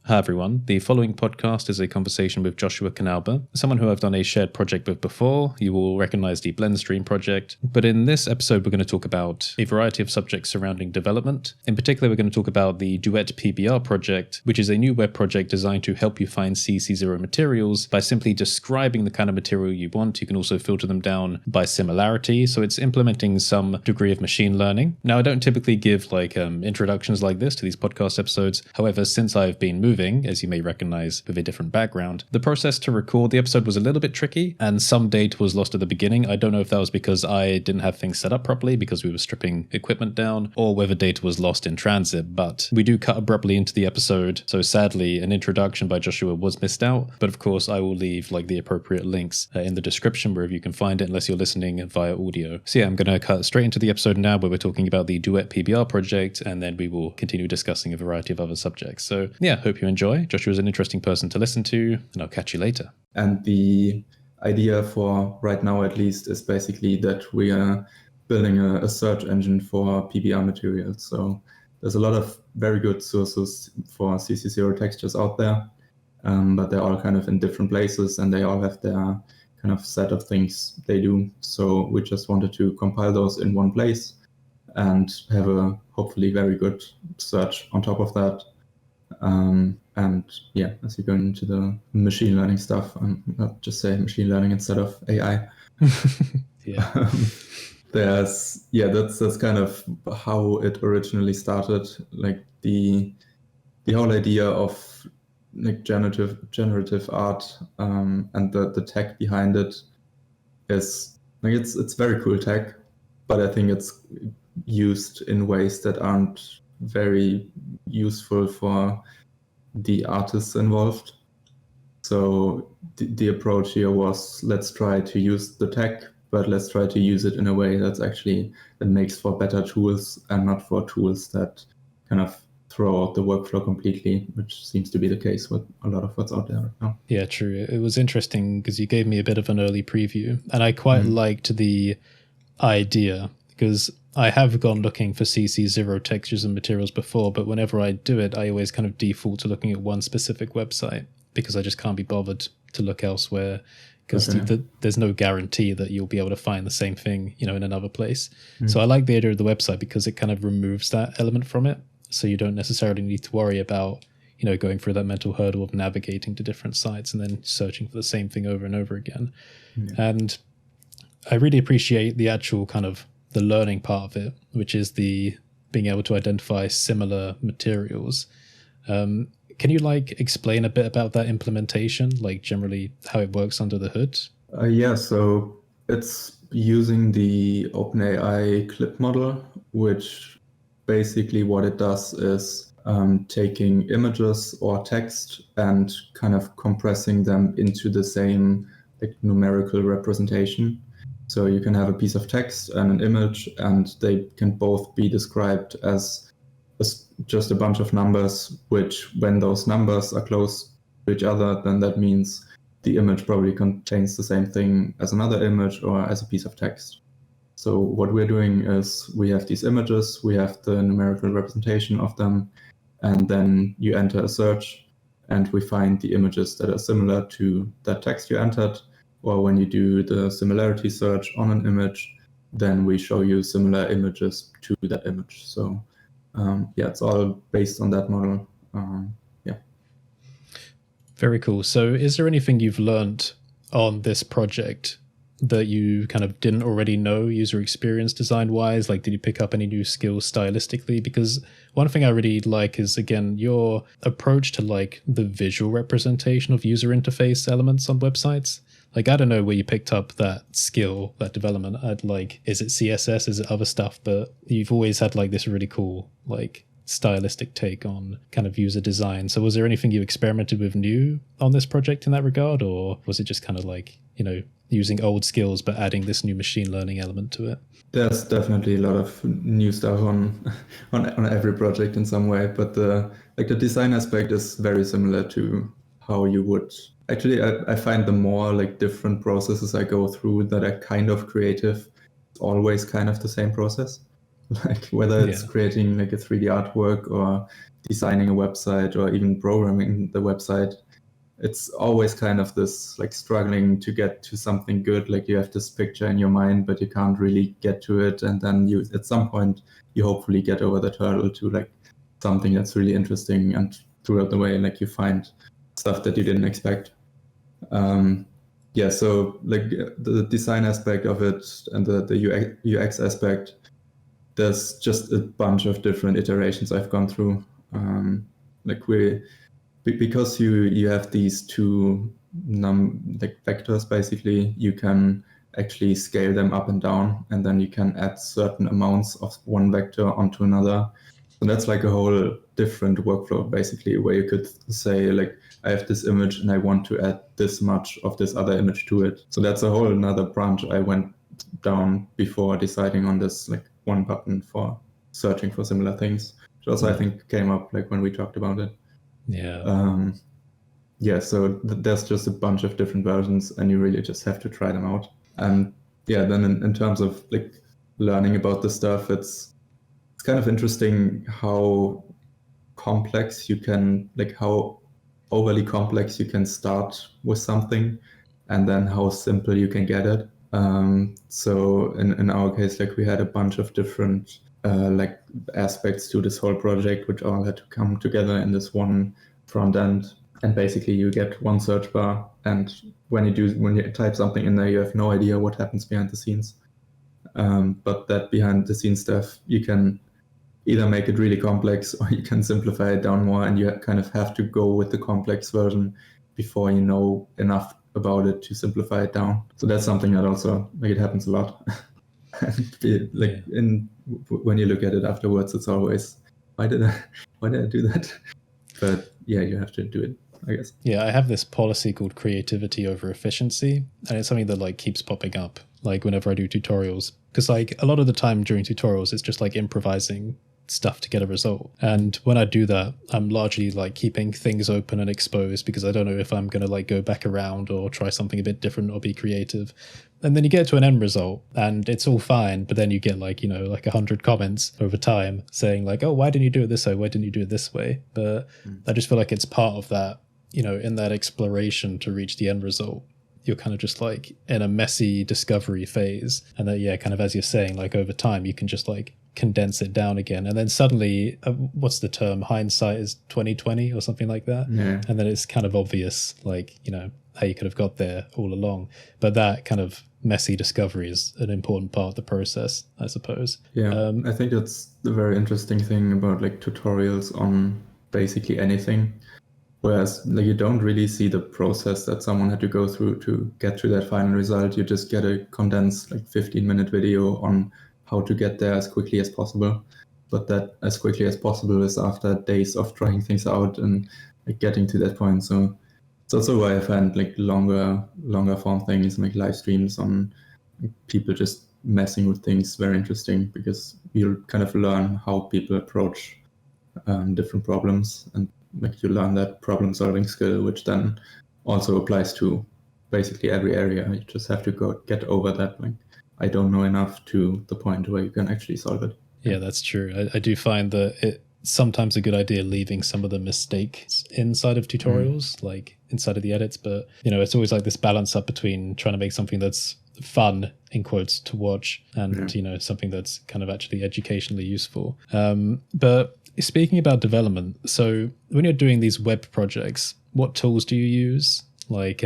Hi everyone, the following podcast is a conversation with Joshua Knauber, someone who I've done a shared project with before. You will recognize the Blend Stream project, but in this episode we're going to talk about a variety of subjects surrounding development. In particular, we're going to talk about the Duet PBR project, which is a new web project designed to help you find CC0 materials by simply describing the kind of material you want. You can also filter them down by similarity, so it's implementing some degree of machine learning. Now, I don't typically give introductions like this to these podcast episodes. However, since I've been moving, as you may recognize with a different background, the process to record the episode was a little bit tricky and some data was lost at the beginning. I don't know if that was because I didn't have things set up properly because we were stripping equipment down, or whether data was lost in transit, but we do cut abruptly into the episode. So sadly, an introduction by Joshua was missed out, but of course I will leave the appropriate links in the description wherever you can find it, unless you're listening via audio. So yeah, I'm going to cut straight into the episode now where we're talking about the Duet PBR project, and then we will continue discussing a variety of other subjects. So yeah, hope you enjoy. Joshua's an interesting person to listen to, and I'll catch you later. And the idea for right now, at least, is basically that we are building a search engine for PBR materials. So there's a lot of very good sources for CC0 textures out there, but they're all kind of in different places and they all have their kind of set of things they do. So we just wanted to compile those in one place and have a hopefully very good search on top of that. And yeah, as you go into the machine learning stuff, I'm not just saying machine learning instead of AI. Yeah. That's kind of how it originally started. Like the whole idea of like generative art and the tech behind it is like it's very cool tech, but I think it's used in ways that aren't very useful for the artists involved. So the approach here was, let's try to use the tech, but let's try to use it in a way that makes for better tools and not for tools that kind of throw out the workflow completely, which seems to be the case with a lot of what's out there right now. Yeah, true. It was interesting because you gave me a bit of an early preview, and I quite liked the idea, because I have gone looking for CC0 textures and materials before, but whenever I do it, I always kind of default to looking at one specific website because I just can't be bothered to look elsewhere, because there's no guarantee that you'll be able to find the same thing, in another place. So I like the idea of the website because it kind of removes that element from it. So you don't necessarily need to worry about, going through that mental hurdle of navigating to different sites and then searching for the same thing over and over again. Yeah. And I really appreciate the actual kind of the learning part of it, which is the being able to identify similar materials. Can you explain a bit about that implementation, generally how it works under the hood? So it's using the OpenAI clip model, which basically what it does is taking images or text and kind of compressing them into the same numerical representation. So you can have a piece of text and an image, and they can both be described as just a bunch of numbers, which when those numbers are close to each other, then that means the image probably contains the same thing as another image or as a piece of text. So what we're doing is we have these images, we have the numerical representation of them, and then you enter a search and we find the images that are similar to that text you entered. Or when you do the similarity search on an image, then we show you similar images to that image. So it's all based on that model. Very cool. So is there anything you've learned on this project that you kind of didn't already know user experience design wise? Did you pick up any new skills stylistically? Because one thing I really like is, again, your approach to the visual representation of user interface elements on websites. I don't know where you picked up that skill, that development. Is it CSS? Is it other stuff? But you've always had this really cool, stylistic take on kind of user design. So was there anything you experimented with new on this project in that regard? Or was it just kind of using old skills, but adding this new machine learning element to it? There's definitely a lot of new stuff on every project in some way. But the design aspect is very similar to how you would. Actually, I find the more different processes I go through that are kind of creative, it's always kind of the same process. like whether it's creating like a 3D artwork or designing a website or even programming the website. It's always kind of this like struggling to get to something good. Like you have this picture in your mind, but you can't really get to it. And then you, at some point, you hopefully get over the hurdle to like something that's really interesting. And throughout the way, like you find stuff that you didn't expect. So like the design aspect of it and the UX aspect, there's just a bunch of different iterations I've gone through. Because you have these two like vectors, basically, you can actually scale them up and down, and then you can add certain amounts of one vector onto another. So that's like a whole different workflow, basically, where you could say, like, I have this image and I want to add this much of this other image to it. So that's a whole another branch I went down before deciding on this like one button for searching for similar things, which also I think came up like when we talked about it. So there's just a bunch of different versions and you really just have to try them out. And then in terms of like learning about this stuff, it's kind of interesting how complex you can, like how overly complex you can start with something and then how simple you can get it. So in our case, like we had a bunch of different like aspects to this whole project, which all had to come together in this one front end. And basically you get one search bar, and when you type something in there, you have no idea what happens behind the scenes. But that behind the scenes stuff, you can either make it really complex or you can simplify it down more, and you kind of have to go with the complex version before you know enough about it to simplify it down. So that's something that also, like, it happens a lot. When you look at it afterwards, it's always, why did I do that? But yeah, you have to do it, I guess. Yeah, I have this policy called creativity over efficiency, and it's something that like keeps popping up like whenever I do tutorials, because like a lot of the time during tutorials it's just like improvising stuff to get a result, and when I do that I'm largely like keeping things open and exposed because I don't know if I'm going to like go back around or try something a bit different or be creative. And then you get to an end result and it's all fine, but then you get like, you know, like 100 comments over time saying like, oh, why didn't you do it this way? Why didn't you do it this way? But I just feel like it's part of that, you know, in that exploration to reach the end result. You're kind of just like in a messy discovery phase. And then, kind of as you're saying, like over time, you can just like condense it down again. And then suddenly, what's the term? Hindsight is 2020 or something like that. Yeah. And then it's kind of obvious, like, you know, how you could have got there all along. But that kind of messy discovery is an important part of the process, I suppose. Yeah, I think that's the very interesting thing about like tutorials on basically anything. Whereas like you don't really see the process that someone had to go through to get to that final result. You just get a condensed like 15-minute video on how to get there as quickly as possible. But that as quickly as possible is after days of trying things out and like getting to that point. So it's also why I find like longer form things like live streams on people just messing with things very interesting, because you kind of learn how people approach different problems, and like you learn that problem solving skill, which then also applies to basically every area. You just have to get over that, like, I don't know enough, to the point where you can actually solve it. Yeah, that's true. I do find that it's sometimes a good idea leaving some of the mistakes inside of tutorials, like inside of the edits. But, you know, it's always like this balance up between trying to make something that's fun, in quotes, to watch, and, you know, something that's kind of actually educationally useful. But speaking about development, so when you're doing these web projects, what tools do you use? Like,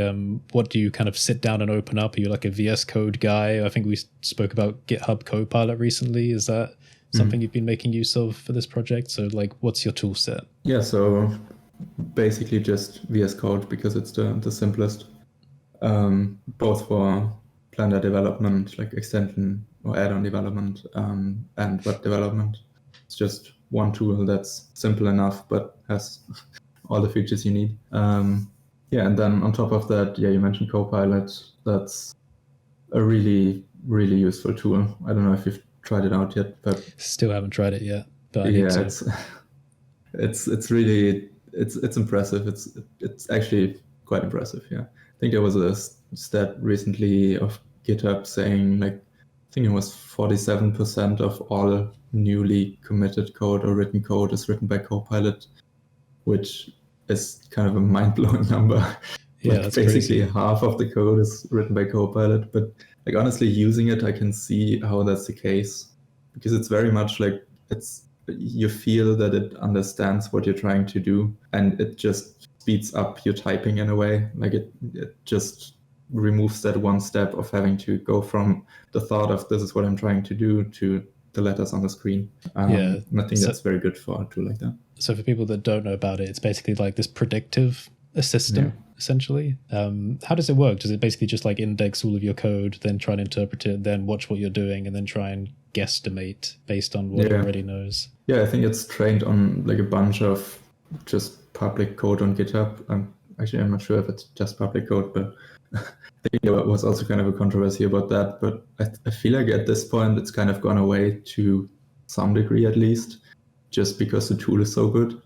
what do you kind of sit down and open up? Are you like a VS Code guy? I think we spoke about GitHub Copilot recently. Is that something you've been making use of for this project? So like, what's your tool set? Yeah, so basically just VS Code, because it's the simplest, both for Blender development, like extension or add-on development, and web development. It's just one tool that's simple enough but has all the features you need. And then on top of that, you mentioned Copilot. That's a really, really useful tool. I don't know if you've tried it out yet, but still haven't tried it yet. But I need to. It's really impressive. It's actually quite impressive. Yeah, I think there was a stat recently of GitHub saying like think it was 47% of all newly committed code or written code is written by Copilot, which is kind of a mind-blowing number. Yeah, Like that's basically crazy. half of the code is written by Copilot. But like honestly, using it, I can see how that's the case, because it's very much like you feel that it understands what you're trying to do, and it just speeds up your typing in a way. Like it just removes that one step of having to go from the thought of this is what I'm trying to do to the letters on the screen. Yeah. And I think that's very good for a tool like that. So for people that don't know about it, it's basically like this predictive assistant, essentially. How does it work? Does it basically just like index all of your code, then try and interpret it, then watch what you're doing, and then try and guesstimate based on what it already knows? Yeah, I think it's trained on like a bunch of just public code on GitHub. I'm not sure if it's just public code, but I think there was also kind of a controversy about that. But I feel like at this point it's kind of gone away to some degree, at least, just because the tool is so good.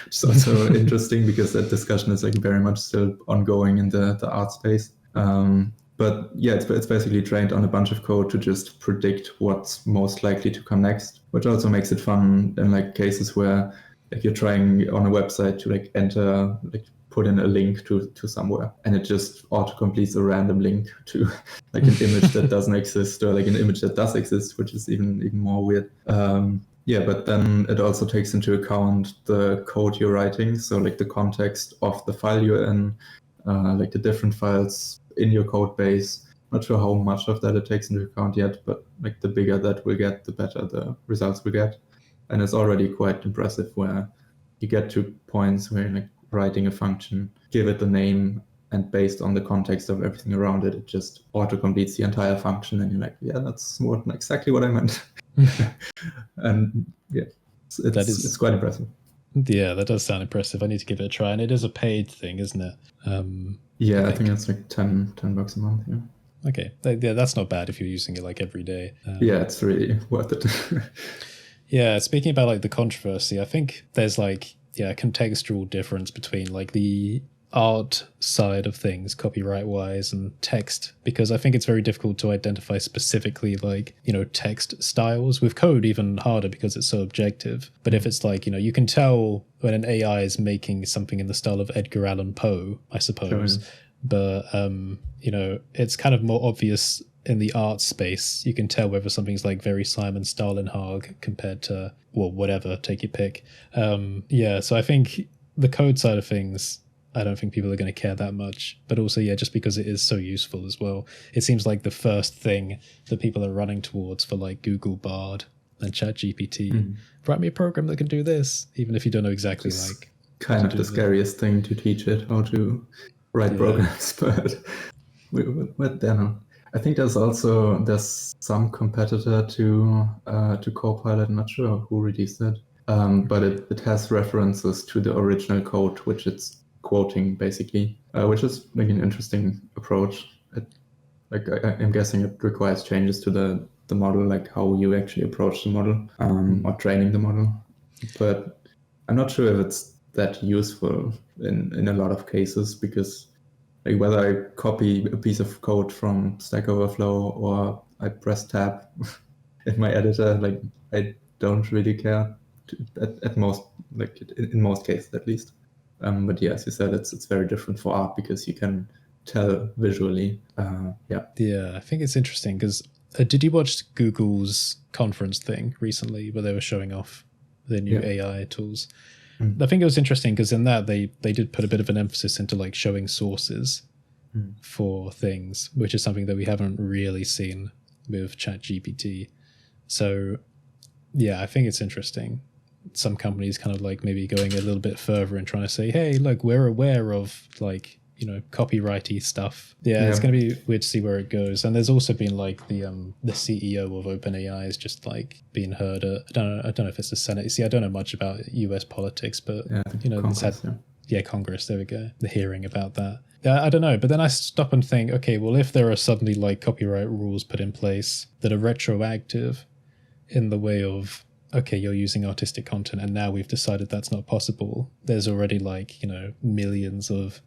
It's also interesting because that discussion is like very much still ongoing in the art space. But yeah, it's basically trained on a bunch of code to just predict what's most likely to come next, which also makes it fun in like cases where like you're trying on a website to like enter, like put in a link to somewhere, and it just auto-completes a random link to like an image that doesn't exist, or like an image that does exist, which is even more weird. Yeah, but then it also takes into account the code you're writing, so like the context of the file you're in, like the different files in your code base. Not sure how much of that it takes into account yet, but like the bigger that will get, the better the results will get. And it's already quite impressive where you get to points where you're like writing a function, give it the name, and based on the context of everything around it, it just auto-completes the entire function, and you're like, yeah, that's exactly what I meant. And yeah, it's quite impressive. Yeah, that does sound impressive. I need to give it a try. And it is a paid thing, isn't it? Yeah, I think it's like $10 a month. Yeah. Okay. Yeah, that's not bad if you're using it like every day. Yeah, it's really worth it. Yeah, speaking about like the controversy, I think there's like, a contextual difference between like the art side of things, copyright wise, and text, because I think it's very difficult to identify specifically like, text styles. With code, even harder because it's so objective. But if it's like, you can tell when an AI is making something in the style of Edgar Allan Poe, I suppose. Sure. But, it's kind of more obvious in the art space. You can tell whether something's like very Simon Stalenhag compared to, well, whatever, take your pick. So I think the code side of things, I don't think people are going to care that much. But also, just because it is so useful as well. It seems like the first thing that people are running towards for like Google Bard and ChatGPT. Write me a program that can do this, even if you don't know exactly like. Kind of the scariest thing to teach it how to write programs, but then I think there's some competitor to Copilot. I'm not sure who released it, but it has references to the original code, which it's quoting basically, which is like an interesting approach. I'm guessing it requires changes to the model, like how you actually approach the model, or training the model. But I'm not sure if it's that useful in a lot of cases, because like whether I copy a piece of code from Stack Overflow or I press tab in my editor, like I don't really care at most, like in most cases at least. But yeah, as you said, it's very different for art because you can tell visually. Yeah, I think it's interesting because did you watch Google's conference thing recently where they were showing off their new AI tools? I think it was interesting because in that they did put a bit of an emphasis into like showing sources for things, which is something that we haven't really seen with ChatGPT. So yeah, I think it's interesting. Some companies kind of like maybe going a little bit further and trying to say, hey, look, we're aware of like, copyrighty stuff. Yeah, it's going to be weird to see where it goes. And there's also been like the CEO of OpenAI is just like being heard at, I don't know if it's the Senate. See, I don't know much about US politics, but Congress, Congress, there we go. The hearing about that. I don't know. But then I stop and think, okay, well, if there are suddenly like copyright rules put in place that are retroactive in the way of, okay, you're using artistic content and now we've decided that's not possible. There's already like, millions of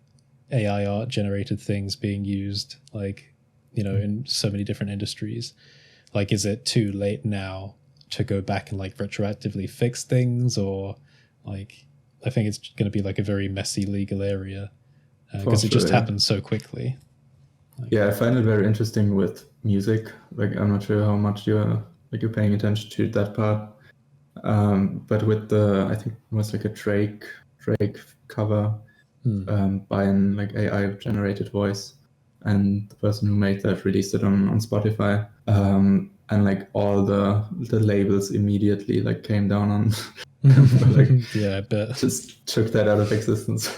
AI art generated things being used, like, in so many different industries. Like, is it too late now to go back and like retroactively fix things, or like I think it's going to be like a very messy legal area because it just happens so quickly. Yeah, I find it very interesting with music. Like, I'm not sure how much you're paying attention to that part. But with I think it was like a Drake cover by an like AI generated voice, and the person who made that released it on Spotify. And like all the labels immediately like came down on like yeah, I bet. Just took that out of existence.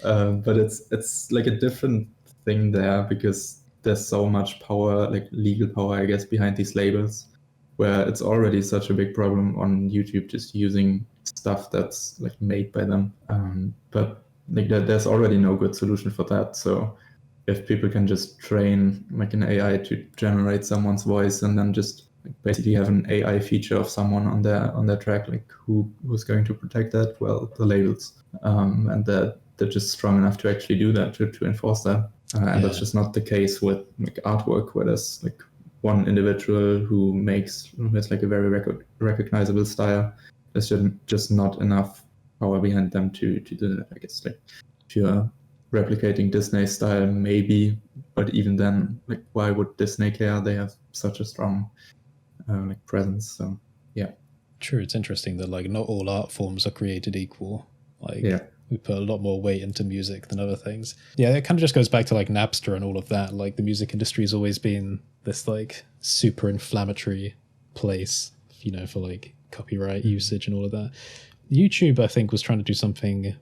But it's like a different thing there because there's so much power, like legal power, I guess, behind these labels, where it's already such a big problem on YouTube just using stuff that's like made by them. But like there's already no good solution for that. So if people can just train like an AI to generate someone's voice and then just basically have an AI feature of someone on their track, like who's going to protect that? Well, the labels, and they're just strong enough to actually do that, to enforce that. And that's just not the case with like artwork, where there's like one individual who has like a very recognizable style. There's just not enough power behind them to do that. I guess like if you're replicating Disney style, maybe, but even then, like why would Disney care? They have such a strong like presence. So yeah, true. It's interesting that like not all art forms are created equal. Like we put a lot more weight into music than other things. Yeah, it kind of just goes back to like Napster and all of that. Like the music industry has always been this like super inflammatory place, you know, for like copyright usage and all of that. YouTube, I think, was trying to do something,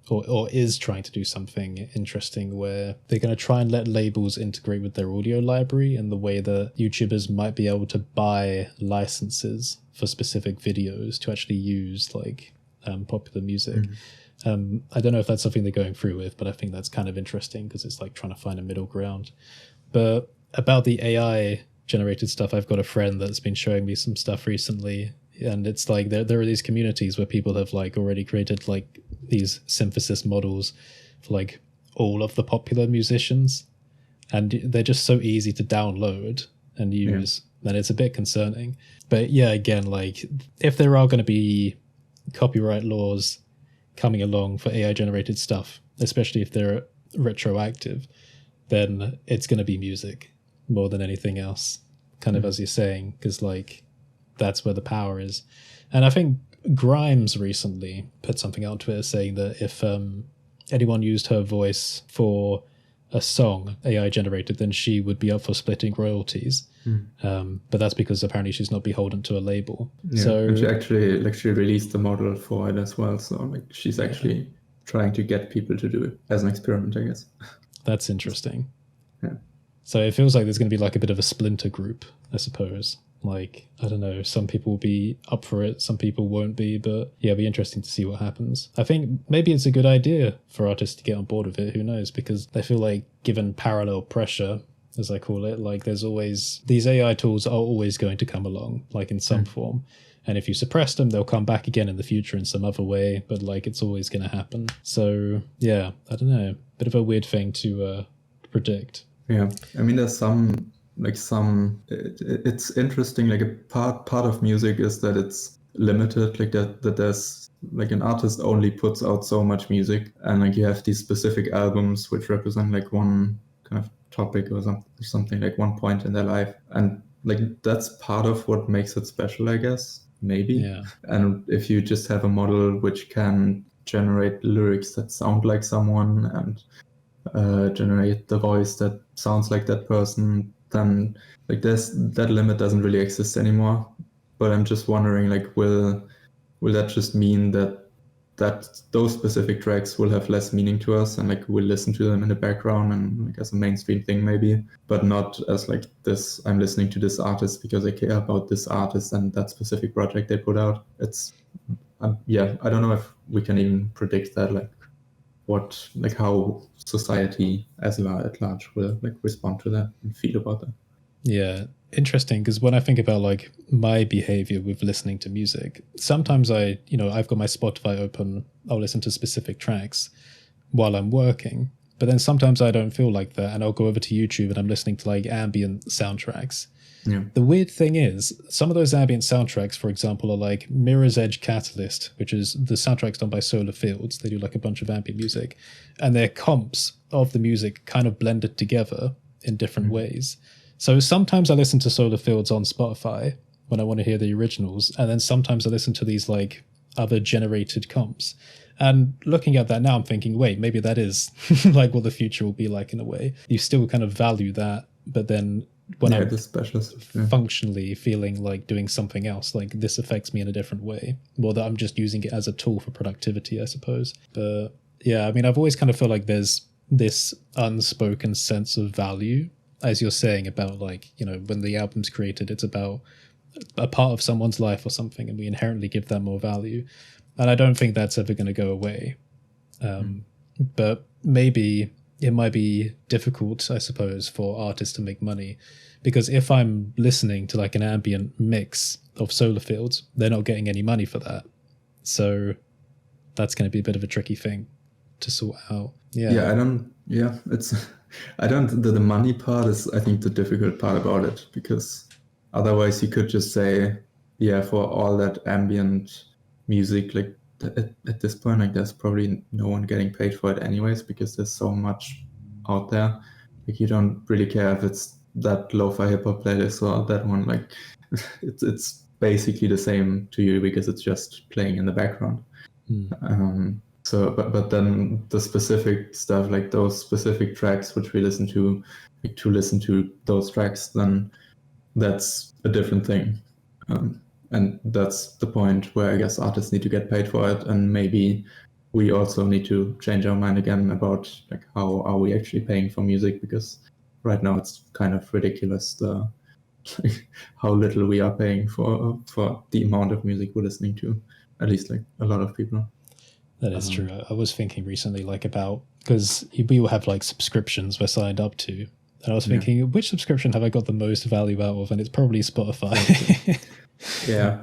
or is trying to do something interesting, where they're going to try and let labels integrate with their audio library in the way that YouTubers might be able to buy licenses for specific videos to actually use like popular music. I don't know if that's something they're going through with, but I think that's kind of interesting because it's like trying to find a middle ground. But about the AI generated stuff, I've got a friend that's been showing me some stuff recently, and it's like there are these communities where people have like already created like these synthesis models for like all of the popular musicians, and they're just so easy to download and use that it's a bit concerning. But yeah, again, like if there are going to be copyright laws coming along for AI generated stuff, especially if they're retroactive, then it's going to be music more than anything else, kind of as you're saying, because like that's where the power is. And I think Grimes recently put something out on Twitter saying that if anyone used her voice for a song AI generated, then she would be up for splitting royalties. But that's because apparently she's not beholden to a label. So and she actually she released the model for it as well. So like she's actually trying to get people to do it as an experiment, I guess. That's interesting. Yeah. So it feels like there's going to be like a bit of a splinter group, I suppose. Like, I don't know, some people will be up for it, some people won't be, but yeah, it'll be interesting to see what happens. I think maybe it's a good idea for artists to get on board with it, who knows, because I feel like given parallel pressure, as I call it, like there's always, these AI tools are always going to come along, like in some form. And if you suppress them, they'll come back again in the future in some other way, but like it's always going to happen. So yeah, I don't know, bit of a weird thing to predict. Yeah, I mean, there's it's interesting, like a part of music is that it's limited, like that there's like an artist only puts out so much music, and like you have these specific albums which represent like one kind of topic or something like one point in their life, and like that's part of what makes it special, I guess, maybe. Yeah. And if you just have a model which can generate lyrics that sound like someone and generate the voice that sounds like that person, then like that limit doesn't really exist anymore. But I'm just wondering, like, will that just mean that those specific tracks will have less meaning to us, and like we'll listen to them in the background and like as a mainstream thing maybe, but not as like this, I'm listening to this artist because I care about this artist and that specific project they put out. It's I don't know if we can even predict that, like how society at large will like respond to that and feel about that. Yeah, interesting, because when I think about like my behavior with listening to music, sometimes I've got my Spotify open, I'll listen to specific tracks while I'm working, but then sometimes I don't feel like that and I'll go over to YouTube and I'm listening to like ambient soundtracks. Yeah. The weird thing is, some of those ambient soundtracks, for example, are like Mirror's Edge Catalyst, which is the soundtracks done by Solar Fields. They do like a bunch of ambient music, and their comps of the music kind of blended together in different ways. So sometimes I listen to Solar Fields on Spotify when I want to hear the originals, and then sometimes I listen to these like other generated comps. And looking at that now, I'm thinking, wait, maybe that is like what the future will be like in a way. You still kind of value that, but then when I'm the specials. Yeah. functionally feeling like doing something else, like this affects me in a different way, or that I'm just using it as a tool for productivity, I suppose. But yeah, I mean, I've always kind of felt like there's this unspoken sense of value, as you're saying, about like, you know, when the album's created, it's about a part of someone's life or something, and we inherently give that more value. And I don't think that's ever going to go away. But maybe it might be difficult, I suppose, for artists to make money, because if I'm listening to like an ambient mix of Solar Fields, they're not getting any money for that. So that's going to be a bit of a tricky thing to sort out. The money part is, I think, the difficult part about it, because otherwise you could just say, yeah, for all that ambient music, like at this point, like there's probably no one getting paid for it anyways, because there's so much out there. Like you don't really care if it's that lo-fi hip-hop playlist or that one. Like it's basically the same to you, because it's just playing in the background. But then the specific stuff, like those specific tracks which we listen to, like to listen to those tracks, then that's a different thing. And that's the point where I guess artists need to get paid for it, and maybe we also need to change our mind again about like how are we actually paying for music, because right now it's kind of ridiculous how little we are paying for the amount of music we're listening to, at least like a lot of people. That is true. I was thinking recently like about, because we all have like subscriptions we're signed up to, and I was thinking, which subscription have I got the most value out of? And it's probably Spotify. Yeah,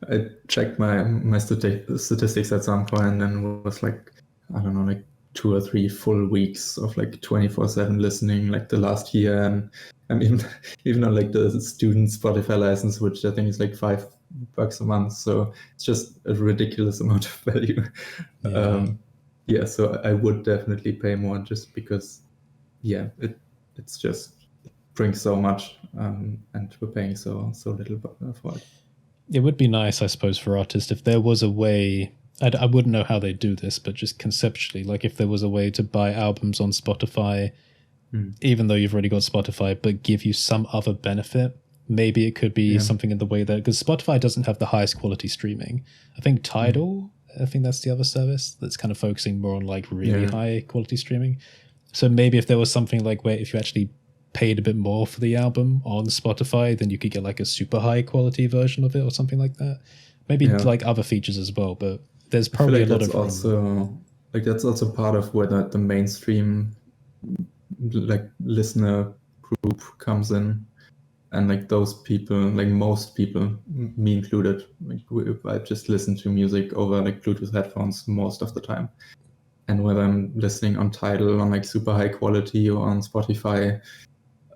I checked my statistics at some point, and it was like, I don't know, like 2 or 3 full weeks of like 24/7 listening, like the last year, and even on like the student Spotify license, which I think is like $5 a month. So it's just a ridiculous amount of value. So I would definitely pay more, just because, it's just brings so much, and we're paying so little for it. It would be nice, I suppose, for artists if there was a way. I wouldn't know how they do this, but just conceptually, like if there was a way to buy albums on Spotify, even though you've already got Spotify, but give you some other benefit. Maybe it could be something in the way that, because Spotify doesn't have the highest quality streaming. I think Tidal, I think that's the other service that's kind of focusing more on like really high quality streaming. So maybe if there was something like where if you actually paid a bit more for the album on Spotify, then you could get like a super high quality version of it or something like that. Maybe like other features as well, but there's probably like a lot of that's also part of where the mainstream like listener group comes in, and like those people, like most people, me included, like I just listen to music over like Bluetooth headphones most of the time, and whether I'm listening on Tidal on like super high quality or on Spotify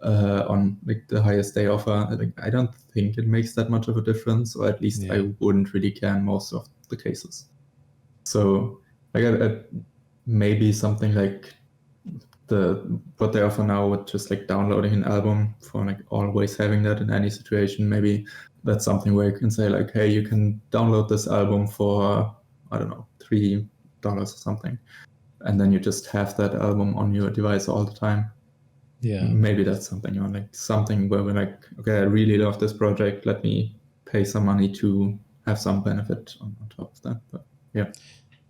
on like the highest they offer, like I don't think it makes that much of a difference, or at least I wouldn't really care in most of the cases. So like maybe something like what they offer now with just like downloading an album, for like always having that in any situation, maybe that's something where you can say like, hey, you can download this album for, I don't know, $3 or something, and then you just have that album on your device all the time. Maybe that's something, or like something where we're like, okay, I really love this project, let me pay some money to have some benefit on top of that. But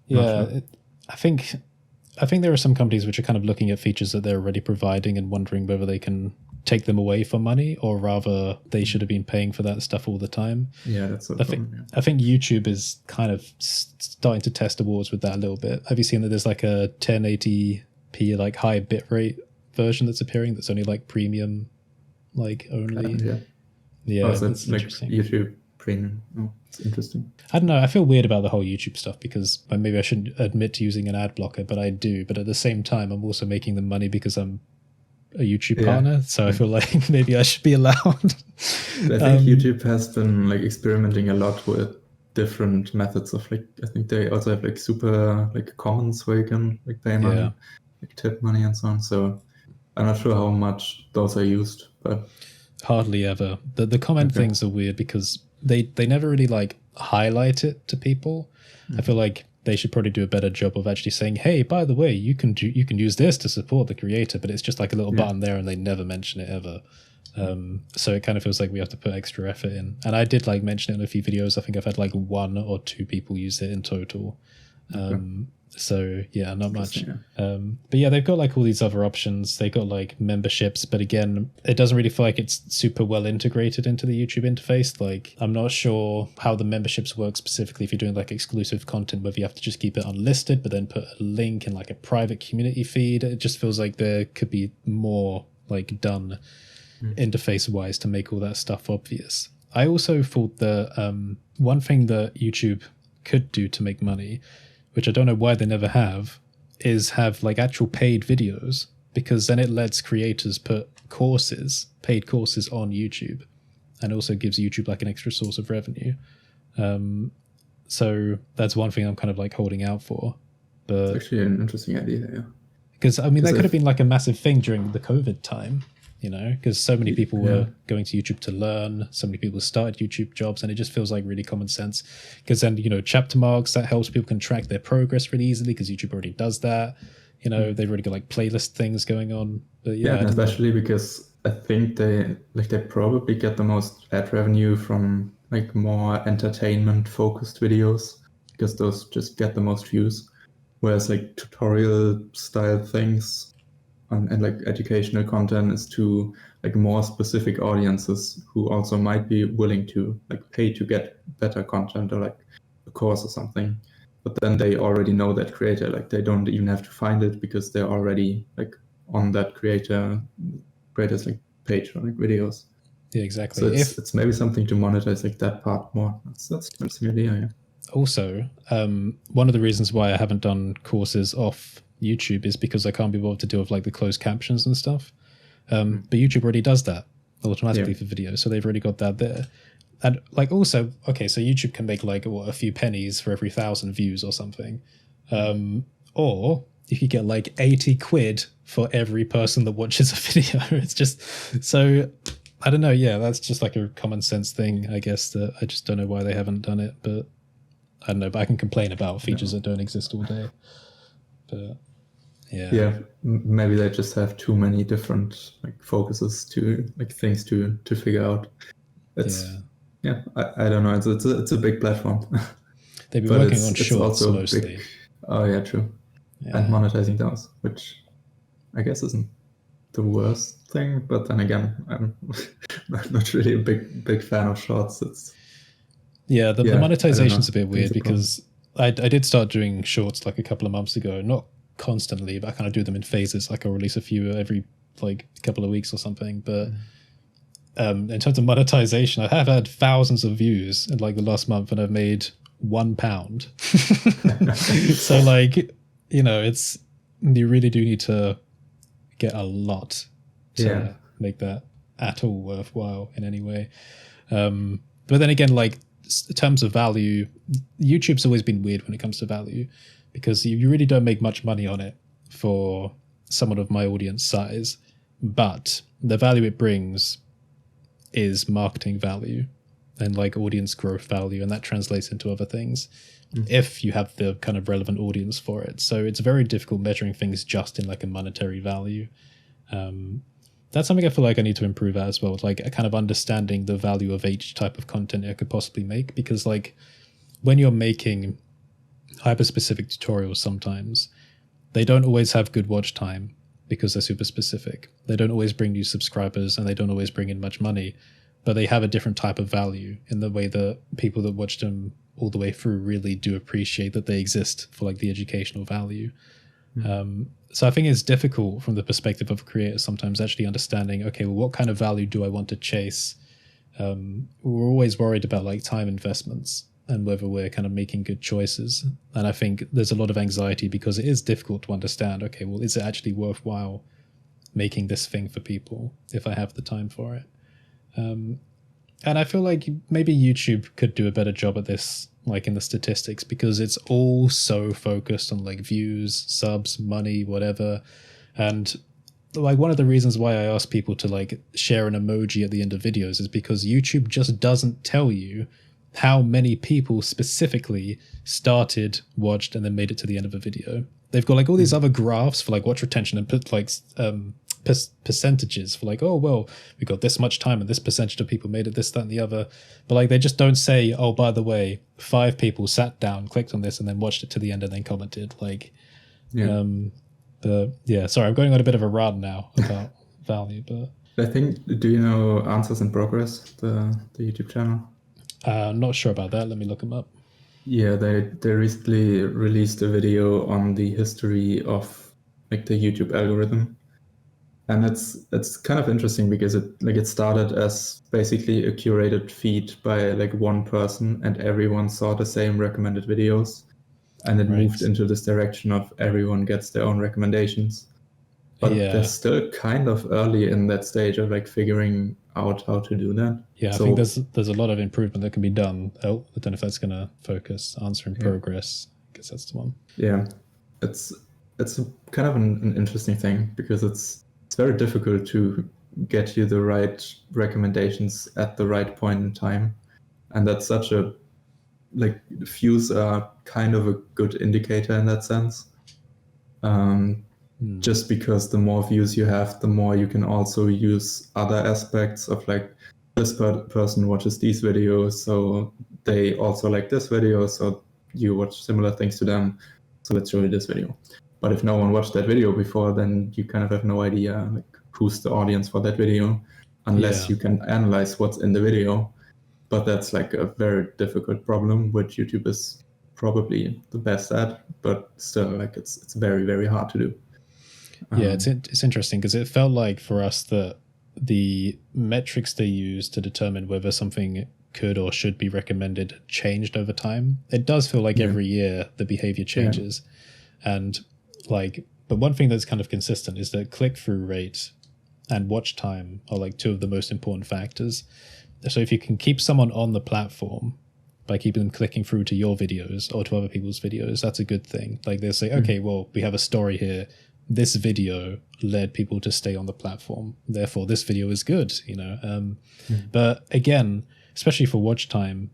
sure. I think there are some companies which are kind of looking at features that they're already providing and wondering whether they can take them away for money, or rather they should have been paying for that stuff all the time. Yeah, that's the problem. I think YouTube is kind of starting to test the waters with that a little bit. Have you seen that there's like a 1080p like high bitrate version that's appearing that's only like premium like only? That's like YouTube Premium. Oh, it's interesting. I don't know. I feel weird about the whole YouTube stuff, because maybe I shouldn't admit to using an ad blocker, but I do. But at the same time, I'm also making them money because I'm a YouTube partner, so I feel like maybe I should be allowed. I think YouTube has been like experimenting a lot with different methods of like, I think they also have like super like commons where you can like pay money, like tip money and so on. So I'm not sure how much those are used, but hardly ever. The comment things are weird because they never really like highlight it to people. I feel like they should probably do a better job of actually saying, hey, by the way, you can use this to support the creator, but it's just like a little button there and they never mention it ever. So it kind of feels like we have to put extra effort in. And I did like mention it in a few videos. I think I've had like 1 or 2 people use it in total. So yeah, not much. But yeah, they've got like all these other options. They got like memberships, but again, it doesn't really feel like it's super well integrated into the YouTube interface. Like, I'm not sure how the memberships work specifically if you're doing like exclusive content, whether you have to just keep it unlisted, but then put a link in like a private community feed. It just feels like there could be more like done interface wise to make all that stuff obvious. I also thought that one thing that YouTube could do to make money, which I don't know why they never have, is have like actual paid videos, because then it lets creators put paid courses on YouTube, and also gives YouTube like an extra source of revenue. So that's one thing I'm kind of like holding out for. But it's actually an interesting idea, yeah. Because I mean, that could have been like a massive thing during the COVID time, you know, because so many people were going to YouTube to learn. So many people started YouTube jobs, and it just feels like really common sense. Because then, you know, chapter marks, that helps people can track their progress really easily because YouTube already does that. You know, they've already got like playlist things going on. But yeah, and especially because I think they probably get the most ad revenue from like more entertainment focused videos, because those just get the most views. Whereas like tutorial style things and like educational content is to like more specific audiences who also might be willing to like pay to get better content or like a course or something. But then they already know that creator, like they don't even have to find it because they're already like on that creator's like page or like videos. Yeah, exactly. So it's maybe something to monetize like that part more. That's an interesting idea, yeah. Also, one of the reasons why I haven't done courses off YouTube is because I can't be bothered to deal with like the closed captions and stuff. But YouTube already does that automatically for videos, so they've already got that there. And like also, okay, so YouTube can make like a few pennies for every 1,000 views or something. Or you could get like 80 quid for every person that watches a video. It's just so, I don't know. Yeah, that's just like a common sense thing, I guess, that I just don't know why they haven't done it. But I don't know, but I can complain about features that don't exist all day. But yeah, maybe they just have too many different like focuses to like things to figure out. I don't know. It's a big platform. They've been working on shorts mostly. Oh yeah, true. Yeah. And monetizing those, which I guess isn't the worst thing. But then again, I'm not really a big fan of shorts. The monetization's a bit weird because I did start doing shorts like a couple of months ago. Not constantly, but I kind of do them in phases. Like I'll release a few every like couple of weeks or something. But in terms of monetization, I have had thousands of views in like the last month, and I've made £1. So like, you know, you really do need to get a lot to make that at all worthwhile in any way. But then again, like in terms of value, YouTube's always been weird when it comes to value, because you really don't make much money on it for someone of my audience size, but the value it brings is marketing value and like audience growth value, and that translates into other things if you have the kind of relevant audience for it. So it's very difficult measuring things just in like a monetary value. That's something I feel like I need to improve at as well, like a kind of understanding the value of each type of content I could possibly make, because like when you're making hyper-specific tutorials, sometimes they don't always have good watch time because they're super specific. They don't always bring new subscribers, and they don't always bring in much money, but they have a different type of value in the way that people that watch them all the way through really do appreciate that they exist for like the educational value. So I think it's difficult from the perspective of a creator sometimes actually understanding, okay, well, what kind of value do I want to chase? We're always worried about like time investments and whether we're kind of making good choices. And I think there's a lot of anxiety because it is difficult to understand, okay, well, is it actually worthwhile making this thing for people if I have the time for it. And I feel like maybe YouTube could do a better job at this, like in the statistics, because it's all so focused on like views, subs, money, whatever. And like one of the reasons why I ask people to like share an emoji at the end of videos is because YouTube just doesn't tell you how many people specifically started, watched, and then made it to the end of a video. They've got like all these other graphs for like watch retention and put like percentages for like, oh, well, we got this much time and this percentage of people made it, this, that, and the other. But like they just don't say, oh, by the way, 5 people sat down, clicked on this, and then watched it to the end and then commented. Like, sorry, I'm going on a bit of a rant now about value, but I think, do you know Answers in Progress, the YouTube channel? I'm not sure about that. Let me look them up. Yeah, they recently released a video on the history of like the YouTube algorithm. And it's kind of interesting because it started as basically a curated feed by like one person, and everyone saw the same recommended videos, and it moved into this direction of everyone gets their own recommendations. But they're still kind of early in that stage of like figuring out how to do that. Yeah, so, I think there's a lot of improvement that can be done. Oh, I don't know if that's going to focus. Answer in progress. I guess that's the one. Yeah, it's kind of an interesting thing because it's very difficult to get you the right recommendations at the right point in time. And that's such a, like, views are kind of a good indicator in that sense. Just because the more views you have, the more you can also use other aspects of like, this person watches these videos, so they also like this video, so you watch similar things to them, so let's show you this video. But if no one watched that video before, then you kind of have no idea like who's the audience for that video, unless you can analyze what's in the video. But that's like a very difficult problem, which YouTube is probably the best at, but still, like it's very, very hard to do. It's interesting because it felt like for us that the metrics they use to determine whether something could or should be recommended changed over time. It does feel like every year the behavior changes. And like, but one thing that's kind of consistent is that click-through rate and watch time are like 2 of the most important factors. So if you can keep someone on the platform by keeping them clicking through to your videos or to other people's videos, that's a good thing. Like they'll say, okay, well, we have a story here. This video led people to stay on the platform. Therefore, this video is good, you know. But again, especially for watch time,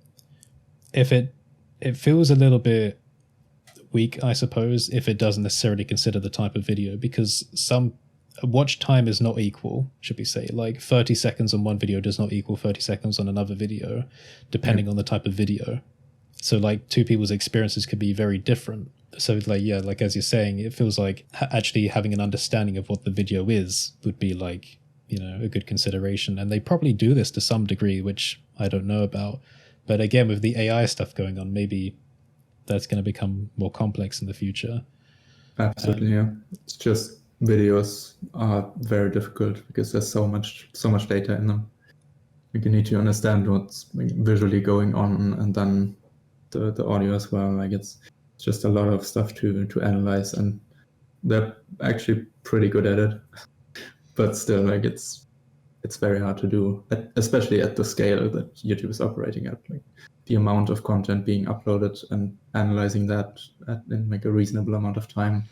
if it feels a little bit weak, I suppose, if it doesn't necessarily consider the type of video, because some watch time is not equal, should we say. Like 30 seconds on one video does not equal 30 seconds on another video, depending on the type of video. So like 2 people's experiences could be very different. So like, like as you're saying, it feels like actually having an understanding of what the video is would be like, you know, a good consideration. And they probably do this to some degree, which I don't know about. But again, with the AI stuff going on, maybe that's going to become more complex in the future. Absolutely, yeah. It's just videos are very difficult because there's so much data in them. You need to understand what's visually going on, and then the audio as well. Like it's just a lot of stuff to analyze, and they're actually pretty good at it. But still, like it's very hard to do, especially at the scale that YouTube is operating at. Like the amount of content being uploaded and analyzing that in like a reasonable amount of time,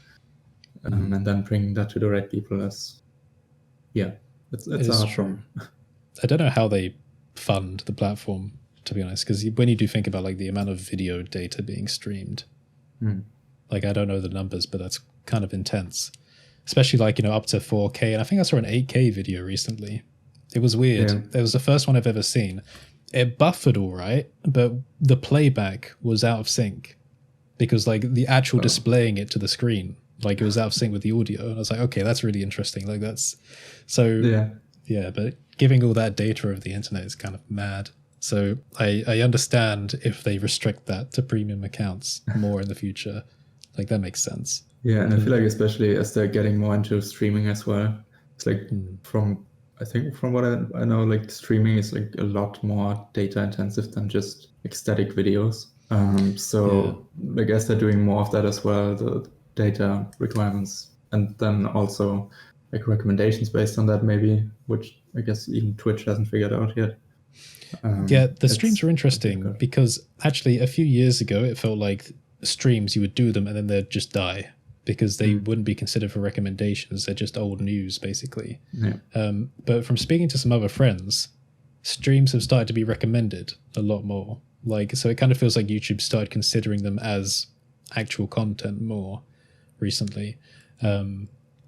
and then bringing that to the right people is, it's a hard problem. I don't know how they fund the platform, to be honest, because when you do think about like the amount of video data being streamed, like I don't know the numbers, but that's kind of intense, especially like, you know, up to 4K. And I think I saw an 8K video recently. It was weird. It was the first one I've ever seen. It buffered all right, but the playback was out of sync because like the actual displaying it to the screen, like it was out of sync with the audio. And I was like, okay, that's really interesting. Like that's so, but giving all that data over the internet is kind of mad. So I understand if they restrict that to premium accounts more in the future. Like that makes sense. Yeah, and I feel like especially as they're getting more into streaming as well, it's like from what I know, like streaming is like a lot more data intensive than just like static videos. I guess they're doing more of that as well, the data requirements, and then also like recommendations based on that maybe, which I guess even Twitch hasn't figured out yet. Yeah, the streams were interesting difficult. because actually a few years ago it felt like streams, you would do them and then they'd just die because they wouldn't be considered for recommendations. They're just old news, basically. Yeah. But from speaking to some other friends, streams have started to be recommended a lot more. Like, so it kind of feels like YouTube started considering them as actual content more recently,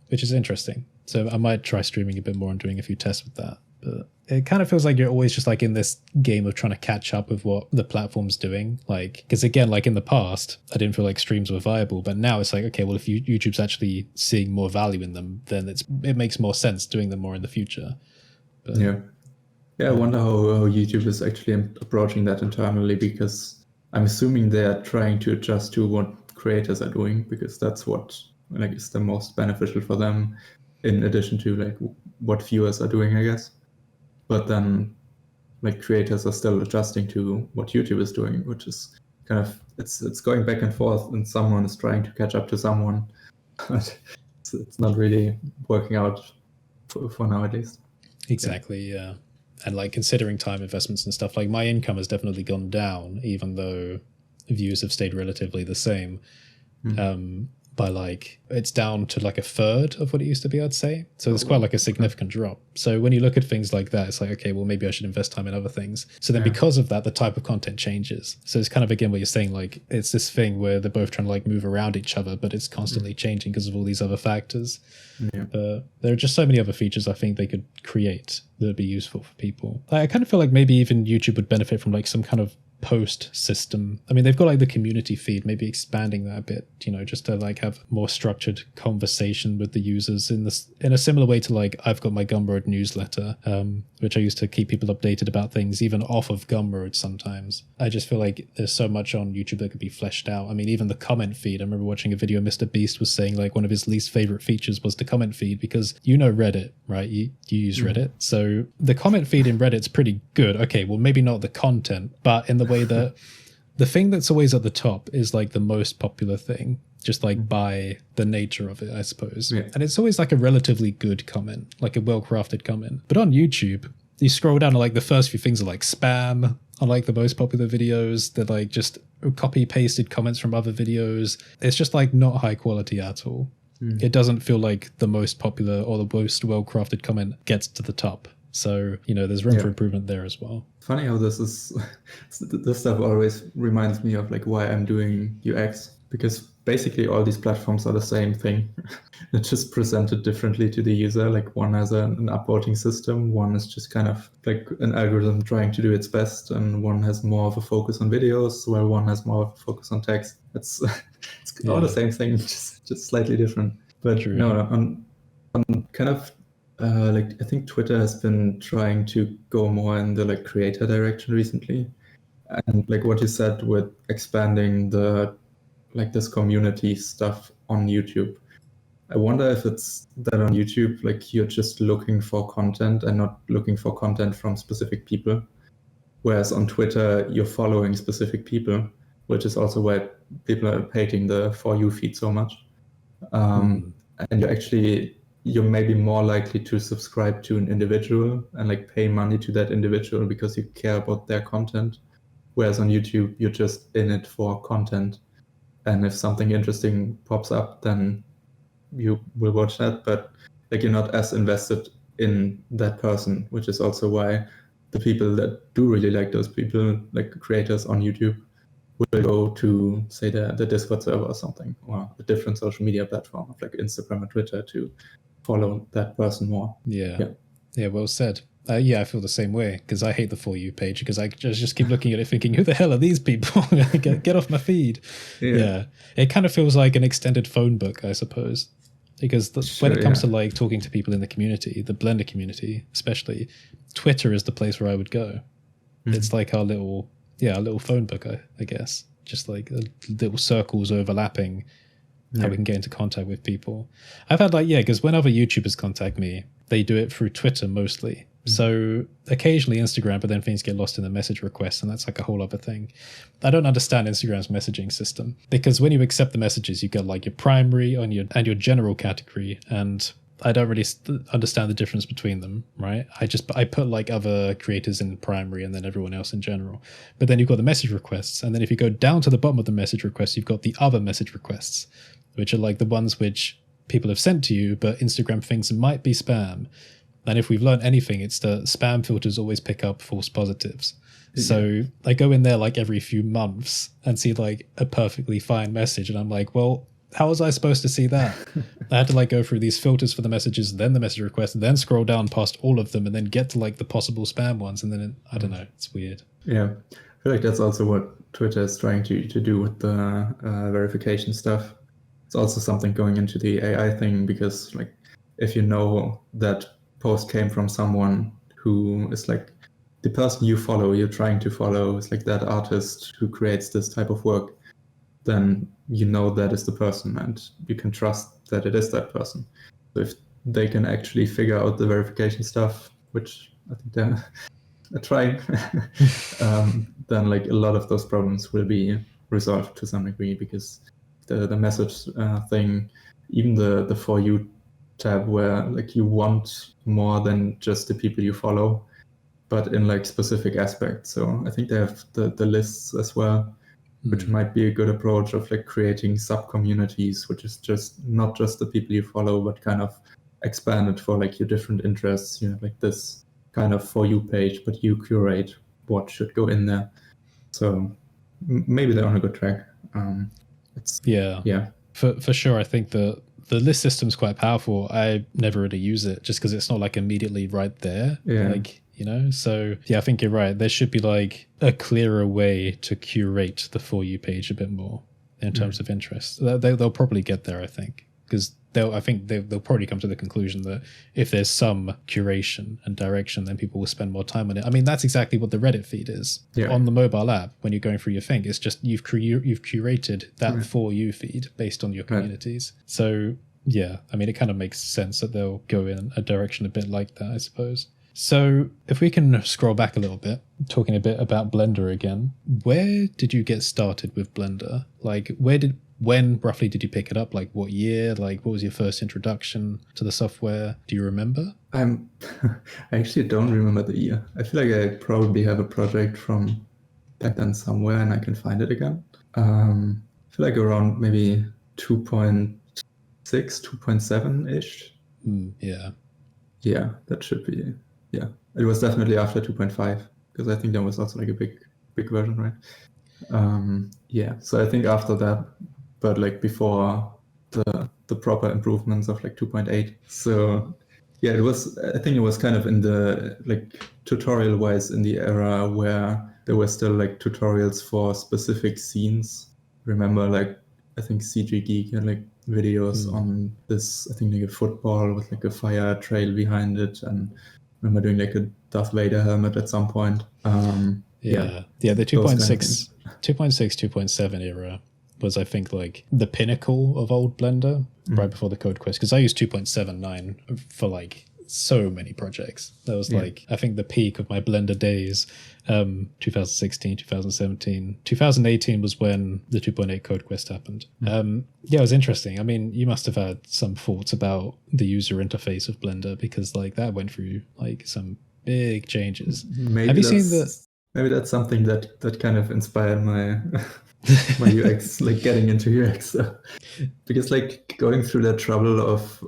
which is interesting. So I might try streaming a bit more and doing a few tests with that. But it kind of feels like you're always just like in this game of trying to catch up with what the platform's doing. Like, because again, like in the past, I didn't feel like streams were viable, but now it's like, okay, well, if YouTube's actually seeing more value in them, then it makes more sense doing them more in the future. But, yeah, I wonder how YouTube is actually approaching that internally, because I'm assuming they're trying to adjust to what creators are doing, because that's what like is the most beneficial for them, in addition to like what viewers are doing, I guess. But then like creators are still adjusting to what YouTube is doing, which is kind of it's going back and forth, and someone is trying to catch up to someone. But it's not really working out for now, at least. Exactly, yeah. And like considering time investments and stuff, like my income has definitely gone down, even though views have stayed relatively the same. By like, it's down to like a third of what it used to be, I'd say. So it's quite like a significant drop. So when you look at things like that, it's like, okay, well, maybe I should invest time in other things. So then because of that, the type of content changes. So it's kind of, again, what you're saying, like, it's this thing where they're both trying to like move around each other, but it's constantly changing because of all these other factors. There are just so many other features I think they could create that would be useful for people. Like, I kind of feel like maybe even YouTube would benefit from like some kind of post system. I mean, they've got like the community feed, maybe expanding that a bit, you know, just to like have more structured conversation with the users in a similar way to like I've got my Gumroad newsletter, which I use to keep people updated about things even off of Gumroad sometimes. I just feel like there's so much on YouTube that could be fleshed out. I mean, even the comment feed, I remember watching a video Mr. Beast was saying like one of his least favorite features was the comment feed, because you know Reddit, right? You use Reddit. So the comment feed in Reddit's pretty good. Okay, well, maybe not the content, but in the way that the thing that's always at the top is like the most popular thing, just like by the nature of it, I suppose. And it's always like a relatively good comment, like a well-crafted comment. But on YouTube, you scroll down and like the first few things are like spam on like the most popular videos. They're like just copy-pasted comments from other videos. It's just like not high quality at all. It doesn't feel like the most popular or the most well-crafted comment gets to the top. So, you know, there's room for improvement there as well. Funny how this stuff always reminds me of like why I'm doing UX, because basically all these platforms are the same thing. It's just presented differently to the user. Like one has an upvoting system, one is just kind of like an algorithm trying to do its best, and one has more of a focus on videos, while one has more of a focus on text. It's all the same thing, just slightly different. But no, on kind of like I think Twitter has been trying to go more in the like creator direction recently, and like what you said with expanding the like this community stuff on YouTube. I wonder if it's that on YouTube like you're just looking for content and not looking for content from specific people, whereas on Twitter you're following specific people, which is also why people are hating the For You feed so much. And you're maybe more likely to subscribe to an individual and like pay money to that individual because you care about their content. Whereas on YouTube, you're just in it for content. And if something interesting pops up, then you will watch that. But like you're not as invested in that person, which is also why the people that do really like those people, like creators on YouTube, will go to, say, the Discord server or something, or a different social media platform like Instagram or Twitter to follow that person more. Yeah, well said. I feel the same way, because I hate the For You page, because I just keep looking at it thinking, who the hell are these people? Get off my feed. It kind of feels like an extended phone book, I suppose, because when it comes to like talking to people in the community, the Blender community especially, Twitter is the place where I would go. It's like our little phone book, I guess, just like little circles overlapping how we can get into contact with people. I've had because when other YouTubers contact me, they do it through Twitter mostly. So occasionally Instagram, but then things get lost in the message requests, and that's like a whole other thing. I don't understand Instagram's messaging system, because when you accept the messages, you get like your primary and your general category, and I don't really understand the difference between them, right? I put like other creators in primary and then everyone else in general. But then you've got the message requests, and then if you go down to the bottom of the message requests, you've got the other message requests, which are like the ones which people have sent to you, but Instagram thinks might be spam. And if we've learned anything, it's that spam filters always pick up false positives. So I go in there like every few months and see like a perfectly fine message, and I'm like, well, how was I supposed to see that? I had to like go through these filters for the messages, then the message requests, and then scroll down past all of them, and then get to like the possible spam ones, and then I don't know, it's weird. Yeah, I feel like that's also what Twitter is trying to do with the verification stuff. It's also something going into the AI thing, because like if you know that post came from someone who is like the person you're trying to follow is like that artist who creates this type of work, then you know that is the person and you can trust that it is that person. So if they can actually figure out the verification stuff, which I think they're trying, then like a lot of those problems will be resolved to some degree, because the message thing, even the For You tab, where like you want more than just the people you follow, but in like specific aspects. So I think they have the lists as well, which might be a good approach of like creating sub-communities, which is just not just the people you follow, but kind of expanded for like your different interests. You know, like this kind of For You page, but you curate what should go in there. So maybe they're on a good track. For sure. I think the list system's quite powerful. I never really use it just because it's not like immediately right there. Like, you know, so yeah, I think you're right. There should be like a clearer way to curate the For You page a bit more in terms of interest. They'll probably get there, I think, because they'll probably come to the conclusion that if there's some curation and direction, then people will spend more time on it. I mean, that's exactly what the Reddit feed is on the mobile app. When you're going through your thing, it's just you've curated that For You feed based on your communities. So yeah, I mean, it kind of makes sense that they'll go in a direction a bit like that, I suppose. So if we can scroll back a little bit, talking a bit about Blender again, where did you get started with Blender? Like, when roughly did you pick it up? Like, what year? Like, what was your first introduction to the software? Do you remember? I actually don't remember the year. I feel like I probably have a project from back then somewhere, and I can find it again. I feel like around maybe 2.6, 2.7-ish. Yeah, that should be. Yeah, it was definitely after 2.5, because I think there was also like a big version, right? So I think after that, but like before the proper improvements of like 2.8. So yeah, I think it was kind of in the like tutorial wise in the era where there were still like tutorials for specific scenes. Remember, like I think CG Geek had like videos on this, I think like a football with like a fire trail behind it, and I remember doing like a Darth Vader helmet at some point. The 2.6, 2.7 era was, I think, like the pinnacle of old Blender right before the Code Quest, because I used 2.79 for like so many projects. That was like, I think the peak of my Blender days. 2016, 2017, 2018 was when the 2.8 Code Quest happened. It was interesting. I mean, you must have had some thoughts about the user interface of Blender, because like that went through like some big changes. Have you seen the? Maybe that's something that kind of inspired my my UX, like getting into UX. Because like going through that trouble of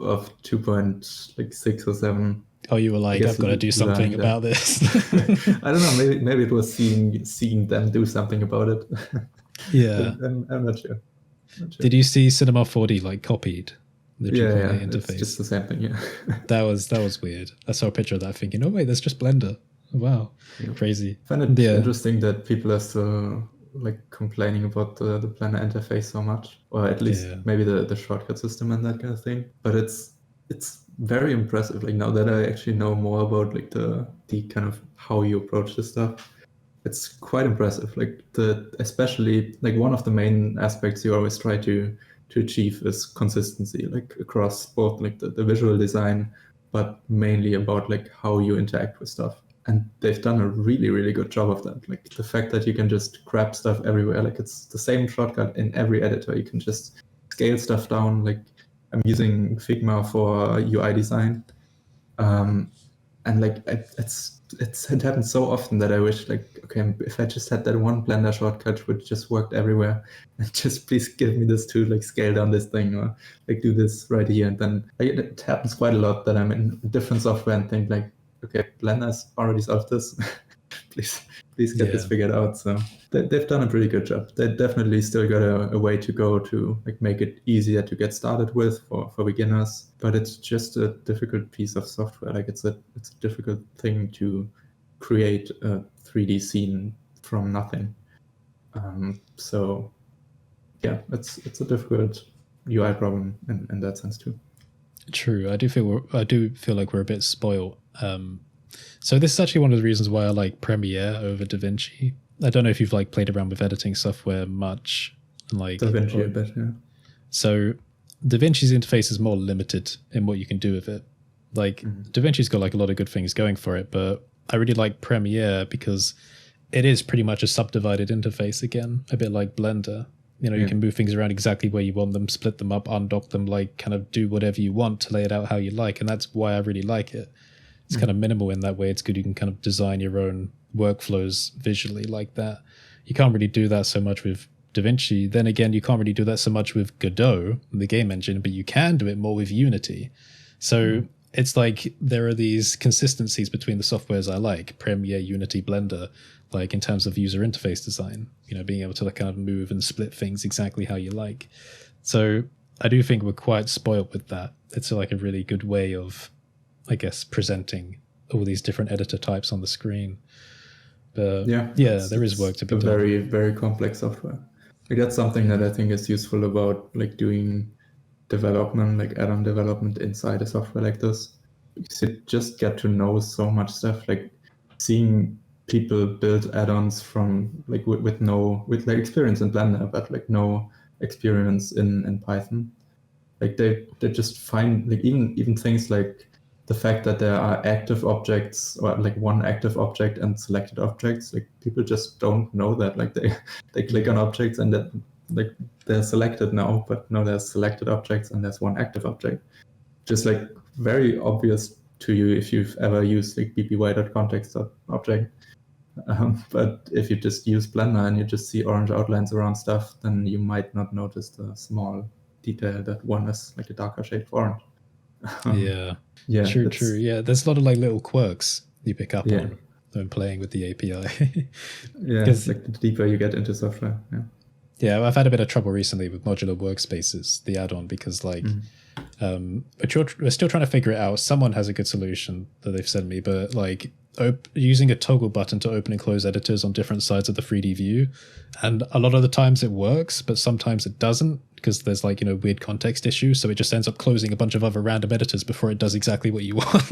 2.6 or 7. Oh, you were like, I've got to do something about this. I don't know. Maybe it was seeing them do something about it. Yeah, I'm not sure. Did you see Cinema 4D like copied the 2.8 interface? It's just the same thing. Yeah, that was weird. I saw a picture of that thinking, oh wait, that's just Blender. Wow, crazy. I find it interesting that people are so like complaining about the Blender interface so much, or at least maybe the shortcut system and that kind of thing. But it's very impressive. Like now that I actually know more about like the kind of how you approach this stuff, it's quite impressive. Like especially like one of the main aspects you always try to achieve is consistency, like across both like the visual design, but mainly about like how you interact with stuff. And they've done a really, really good job of that. Like the fact that you can just grab stuff everywhere, like it's the same shortcut in every editor. You can just scale stuff down. Like I'm using Figma for UI design. And like it happens so often that I wish, like, okay, if I just had that one Blender shortcut which just worked everywhere, and just please give me this to like scale down this thing, or like do this right here. And then it happens quite a lot that I'm in different software and think like, okay, Blender's already solved this. please get this figured out. So they've done a pretty good job. They definitely still got a way to go to like make it easier to get started with for beginners, but it's just a difficult piece of software. Like it's a difficult thing to create a 3D scene from nothing. So yeah, it's a difficult UI problem in that sense too. True. I do feel like we're a bit spoiled. So this is actually one of the reasons why I like Premiere over DaVinci. I don't know if you've like played around with editing software much. Like DaVinci a bit, yeah. So DaVinci's interface is more limited in what you can do with it. Like DaVinci's got like a lot of good things going for it, but I really like Premiere because it is pretty much a subdivided interface again, a bit like Blender. You know, you can move things around exactly where you want them, split them up, undock them, like kind of do whatever you want to lay it out how you like. And that's why I really like it. It's kind of minimal in that way. It's good. You can kind of design your own workflows visually like that. You can't really do that so much with DaVinci. Then again, you can't really do that so much with Godot, the game engine, but you can do it more with Unity. So it's like there are these consistencies between the softwares I like, Premiere, Unity, Blender, like in terms of user interface design, you know, being able to like kind of move and split things exactly how you like. So I do think we're quite spoiled with that. It's like a really good way of, I guess, presenting all these different editor types on the screen. But there is work to be done. Very, very complex software. Like that's something that I think is useful about like doing development, like add-on development inside a software like this. Because you just get to know so much stuff. Like seeing people build add-ons from like with like experience in Blender, but like no experience in Python. Like they just find like even things like the fact that there are active objects or like one active object and selected objects, like people just don't know that. Like they click on objects and that like they're selected now, but no, there's selected objects and there's one active object. Just like very obvious to you if you've ever used like bpy.context.object. But if you just use Blender and you just see orange outlines around stuff, then you might not notice the small detail that one is like a darker shade of orange. True. Yeah, there's a lot of like little quirks you pick up on when playing with the API. It's like the deeper you get into software. I've had a bit of trouble recently with modular workspaces, the add-on, because like we're still trying to figure it out. Someone has a good solution that they've sent me, but like using a toggle button to open and close editors on different sides of the 3D view, and a lot of the times it works, but sometimes it doesn't because there's like, you know, weird context issues, so it just ends up closing a bunch of other random editors before it does exactly what you want.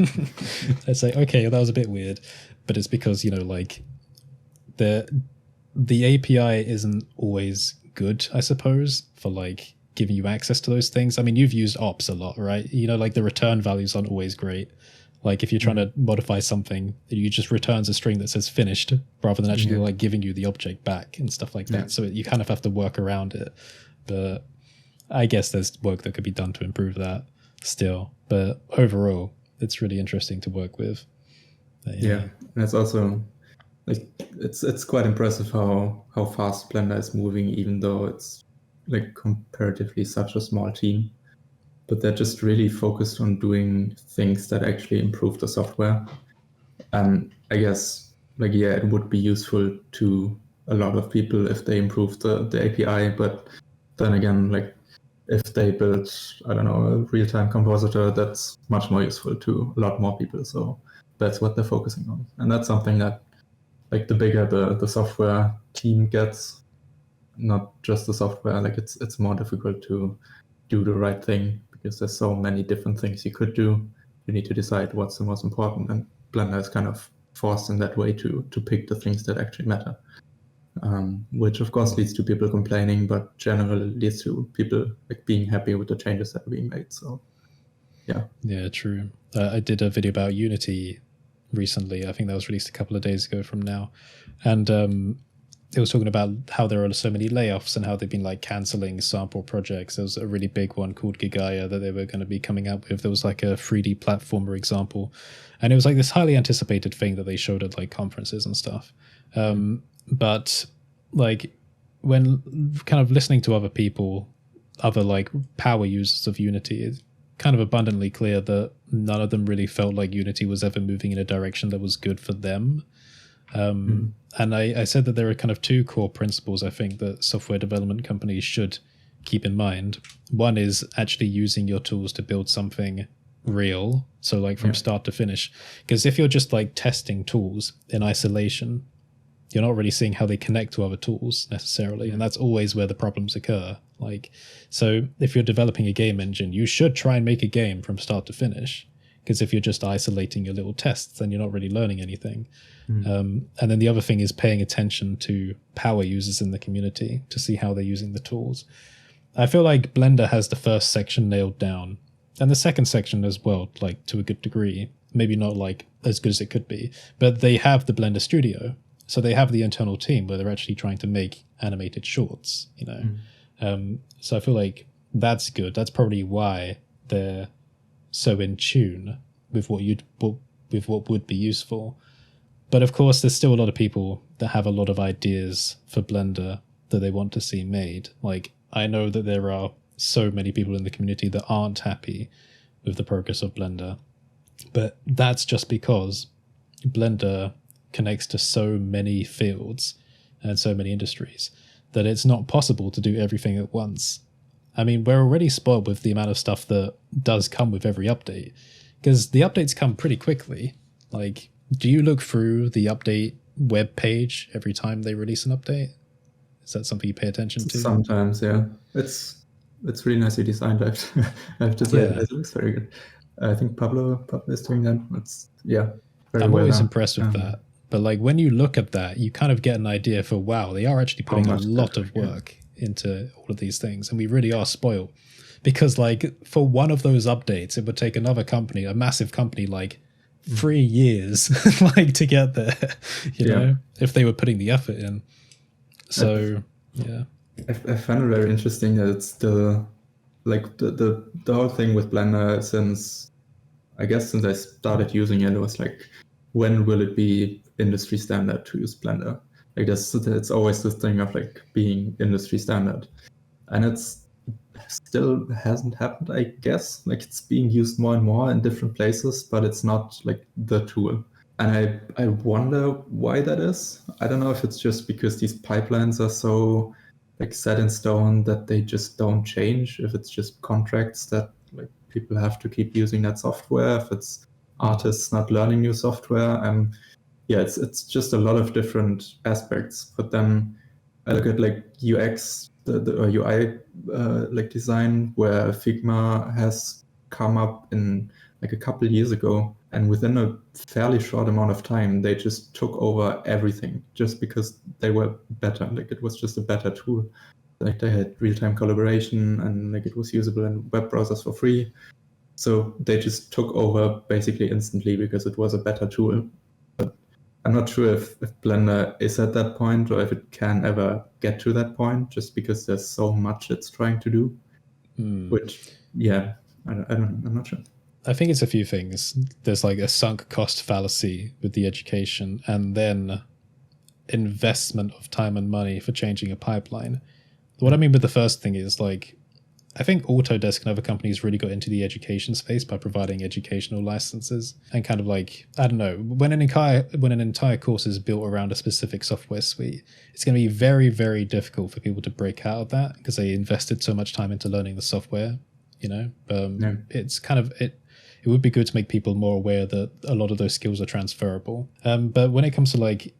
It's like, okay, that was a bit weird, but it's because, you know, like the API isn't always good, I suppose, for like giving you access to those things. I mean, you've used ops a lot, right? You know, like the return values aren't always great. Like if you're trying to modify something, you just returns a string that says finished rather than actually like giving you the object back and stuff like that. So you kind of have to work around it. But I guess there's work that could be done to improve that still. But overall, it's really interesting to work with. And it's also like it's quite impressive how fast Blender is moving, even though it's like comparatively such a small team. But they're just really focused on doing things that actually improve the software. And I guess like it would be useful to a lot of people if they improve the API. But then again, like if they build, I don't know, a real-time compositor, that's much more useful to a lot more people. So that's what they're focusing on. And that's something that like the bigger the software team gets, not just the software, like it's more difficult to do the right thing because there's so many different things you could do. You need to decide what's the most important, and Blender is kind of forced in that way to pick the things that actually matter, which of course leads to people complaining, but generally leads to people like being happy with the changes that are being made. So yeah, true. I did a video about Unity recently. I think that was released a couple of days ago from now, and it was talking about how there are so many layoffs and how they've been like canceling sample projects. There was a really big one called Gigaya that they were going to be coming out with. There was like a 3D platformer example, and it was like this highly anticipated thing that they showed at like conferences and stuff. But like when kind of listening to other people, other like power users of Unity, it's kind of abundantly clear that none of them really felt like Unity was ever moving in a direction that was good for them. And I said that there are kind of two core principles I think that software development companies should keep in mind. One is actually using your tools to build something real, so like from start to finish. Because if you're just like testing tools in isolation, you're not really seeing how they connect to other tools necessarily, and that's always where the problems occur. Like, so if you're developing a game engine, you should try and make a game from start to finish, because if you're just isolating your little tests, then you're not really learning anything. And then the other thing is paying attention to power users in the community to see how they're using the tools. I feel like Blender has the first section nailed down, and the second section as well, like to a good degree. Maybe not like as good as it could be, but they have the Blender Studio. So they have the internal team where they're actually trying to make animated shorts, you know. So I feel like that's good. That's probably why they're so in tune with what would be useful. But of course, there's still a lot of people that have a lot of ideas for Blender that they want to see made. Like, I know that there are so many people in the community that aren't happy with the progress of Blender, but that's just because Blender connects to so many fields and so many industries that it's not possible to do everything at once. I mean, we're already spoiled with the amount of stuff that does come with every update, because the updates come pretty quickly. Like, do you look through the update web page every time they release an update? Is that something you pay attention to? Sometimes, yeah. It's really nicely designed. I have to say, it looks very good. I think Pablo is doing that. It's very I'm well always done. impressed with that. But like when you look at that, you kind of get an idea for, wow, they are actually putting a lot of work into all of these things, and we really are spoiled. Because like for one of those updates, it would take another company, a massive company, like 3 years like to get there, you know, if they were putting the effort in. So I find it very interesting that it's still like the whole thing with Blender since I started using it was like, when will it be industry standard to use Blender? Like it's always this thing of like being industry standard, and it's still hasn't happened, I guess. Like, it's being used more and more in different places, but it's not like the tool. And I wonder why that is. I don't know if it's just because these pipelines are so like set in stone that they just don't change. If it's just contracts that like people have to keep using that software, if it's artists not learning new software. It's just a lot of different aspects. But then I look at like UX, the UI like design, where Figma has come up in like a couple years ago, and within a fairly short amount of time, they just took over everything just because they were better. Like, it was just a better tool. Like, they had real-time collaboration, and like it was usable in web browsers for free. So they just took over basically instantly because it was a better tool. But I'm not sure if Blender is at that point, or if it can ever get to that point, just because there's so much it's trying to do. Which, I don't know. I'm not sure. I think it's a few things. There's like a sunk cost fallacy with the education, and then investment of time and money for changing a pipeline. What I mean with the first thing is, like, I think Autodesk and other companies really got into the education space by providing educational licenses, and kind of like, I don't know, when an entire course is built around a specific software suite, it's going to be very, very difficult for people to break out of that because they invested so much time into learning the software, you know? It's kind of, it would be good to make people more aware that a lot of those skills are transferable. But when it comes to like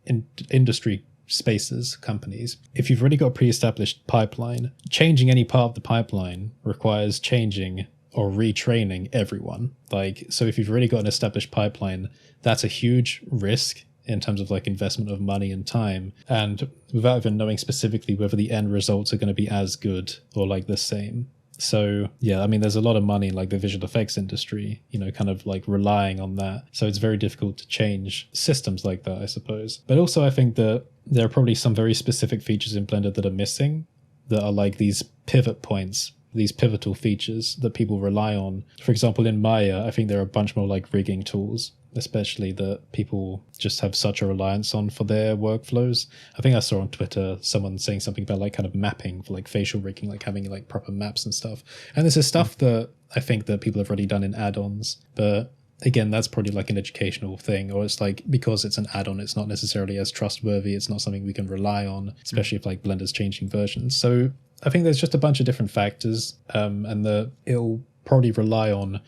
industry spaces, companies, if you've already got a pre-established pipeline, changing any part of the pipeline requires changing or retraining everyone. Like, so if you've already got an established pipeline, that's a huge risk in terms of like investment of money and time, and without even knowing specifically whether the end results are going to be as good or like the same. So yeah, I mean, there's a lot of money in like the visual effects industry, kind of like relying on that. So it's very difficult to change systems like that, I suppose. But also I think that there are probably some very specific features in Blender that are missing, that are like these pivot points, these pivotal features that people rely on. For example, in Maya, I think there are a bunch more like rigging tools, especially that people just have such a reliance on for their workflows. I think I saw on Twitter someone saying something about like kind of mapping for like facial rigging, like having like proper maps and stuff. And this is stuff that I think that people have already done in add-ons, but again, that's probably like an educational thing, or it's like because it's an add-on, it's not necessarily as trustworthy. It's not something we can rely on, especially if like Blender's changing versions. So I think there's just a bunch of different factors, and it'll probably rely on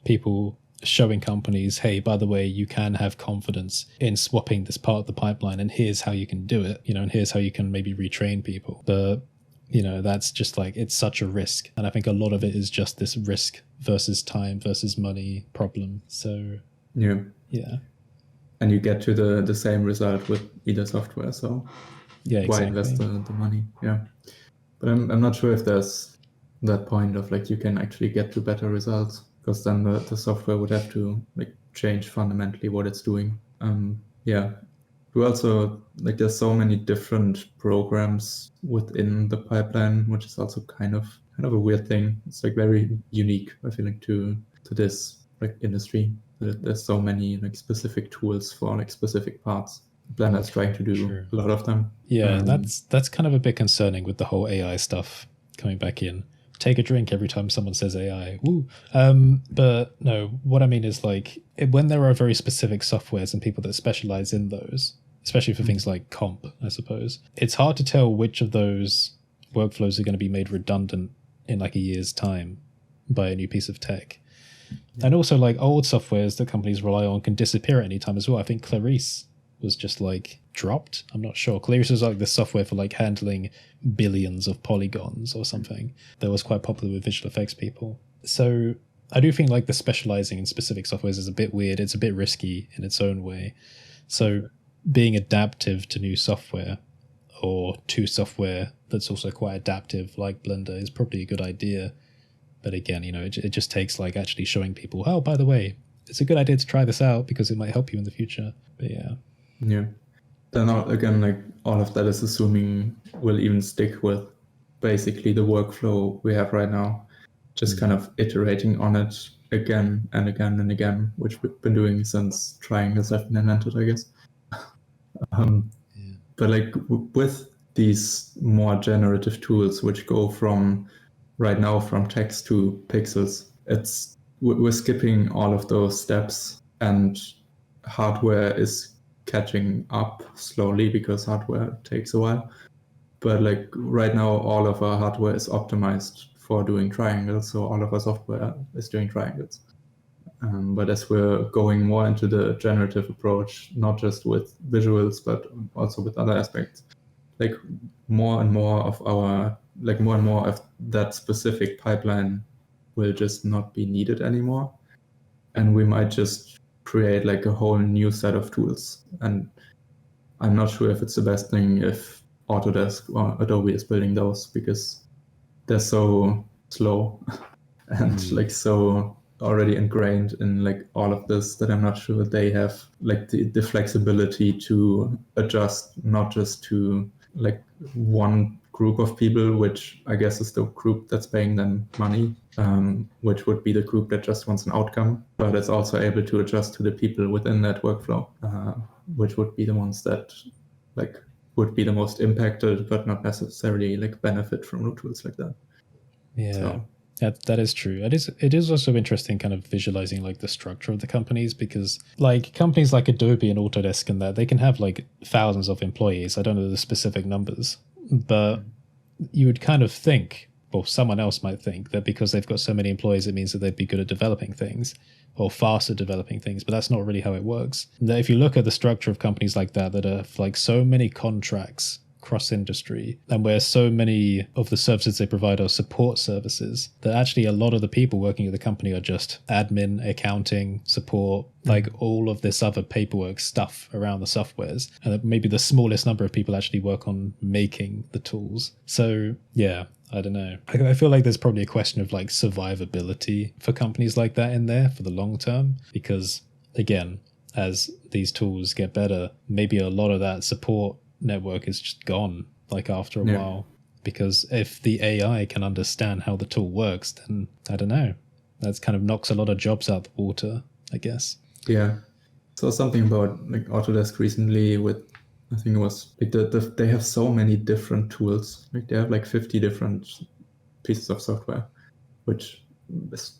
people showing companies, hey, by the way, you can have confidence in swapping this part of the pipeline, and here's how you can do it, and here's how you can maybe retrain people. But that's just like, it's such a risk. And I think a lot of it is just this risk versus time versus money problem. So yeah. And you get to the same result with either software. So yeah, exactly. Why invest the money? Yeah. But I'm not sure if there's that point of like you can actually get to better results, because then the software would have to like change fundamentally what it's doing. Yeah. We also like there's so many different programs within the pipeline, which is also kind of a weird thing. It's like very unique, I feel like, to this like industry. There's so many like specific tools for like specific parts. Blender is trying to do a lot of them. Yeah, that's kind of a bit concerning with the whole AI stuff coming back in. Take a drink every time someone says AI. Woo. But no, what I mean is like when there are very specific softwares and people that specialize in those, especially for things like comp, I suppose, it's hard to tell which of those workflows are going to be made redundant in like a year's time by a new piece of tech. Yeah. And also like old softwares that companies rely on can disappear at any time as well. I think Clarice was just like dropped. I'm not sure. Clarice was like the software for like handling billions of polygons or something that was quite popular with visual effects people. So I do think like the specializing in specific softwares is a bit weird. It's a bit risky in its own way. So being adaptive to new software, or to software that's also quite adaptive like Blender, is probably a good idea. But again, it just takes like actually showing people, oh, by the way, it's a good idea to try this out because it might help you in the future. But yeah. Yeah. Then again, like all of that is assuming we'll even stick with basically the workflow we have right now, just kind of iterating on it again and again and again, which we've been doing since triangles have been invented, I guess. But like with these more generative tools, which go from right now from text to pixels, we're skipping all of those steps, and hardware is catching up slowly because hardware takes a while. But like right now, all of our hardware is optimized for doing triangles, so all of our software is doing triangles. But as we're going more into the generative approach, not just with visuals, but also with other aspects, like more and more of that specific pipeline will just not be needed anymore. And we might just create like a whole new set of tools. And I'm not sure if it's the best thing if Autodesk or Adobe is building those, because they're so slow and like so already ingrained in like all of this that I'm not sure they have like the flexibility to adjust, not just to like one group of people, which I guess is the group that's paying them money, which would be the group that just wants an outcome, but it's also able to adjust to the people within that workflow, which would be the ones that like would be the most impacted, but not necessarily like benefit from new tools like that. Yeah. So. That is true. It is also interesting kind of visualizing like the structure of the companies, because like companies like Adobe and Autodesk and that, they can have like thousands of employees. I don't know the specific numbers, but you would kind of think, or someone else might think, that because they've got so many employees, it means that they'd be good at developing things or faster developing things, but that's not really how it works. That if you look at the structure of companies like that have like so many contracts cross-industry, and where so many of the services they provide are support services, that actually a lot of the people working at the company are just admin, accounting, support, like all of this other paperwork stuff around the softwares, and maybe the smallest number of people actually work on making the tools. So yeah, I don't know. I feel like there's probably a question of like survivability for companies like that in there for the long term, because again, as these tools get better, maybe a lot of that support network is just gone like after a while. Because if the AI can understand how the tool works, then I don't know. That's kind of knocks a lot of jobs out the water, I guess. Yeah. So something about like Autodesk recently with, I think it was like they have so many different tools. Like they have like 50 different pieces of software, which is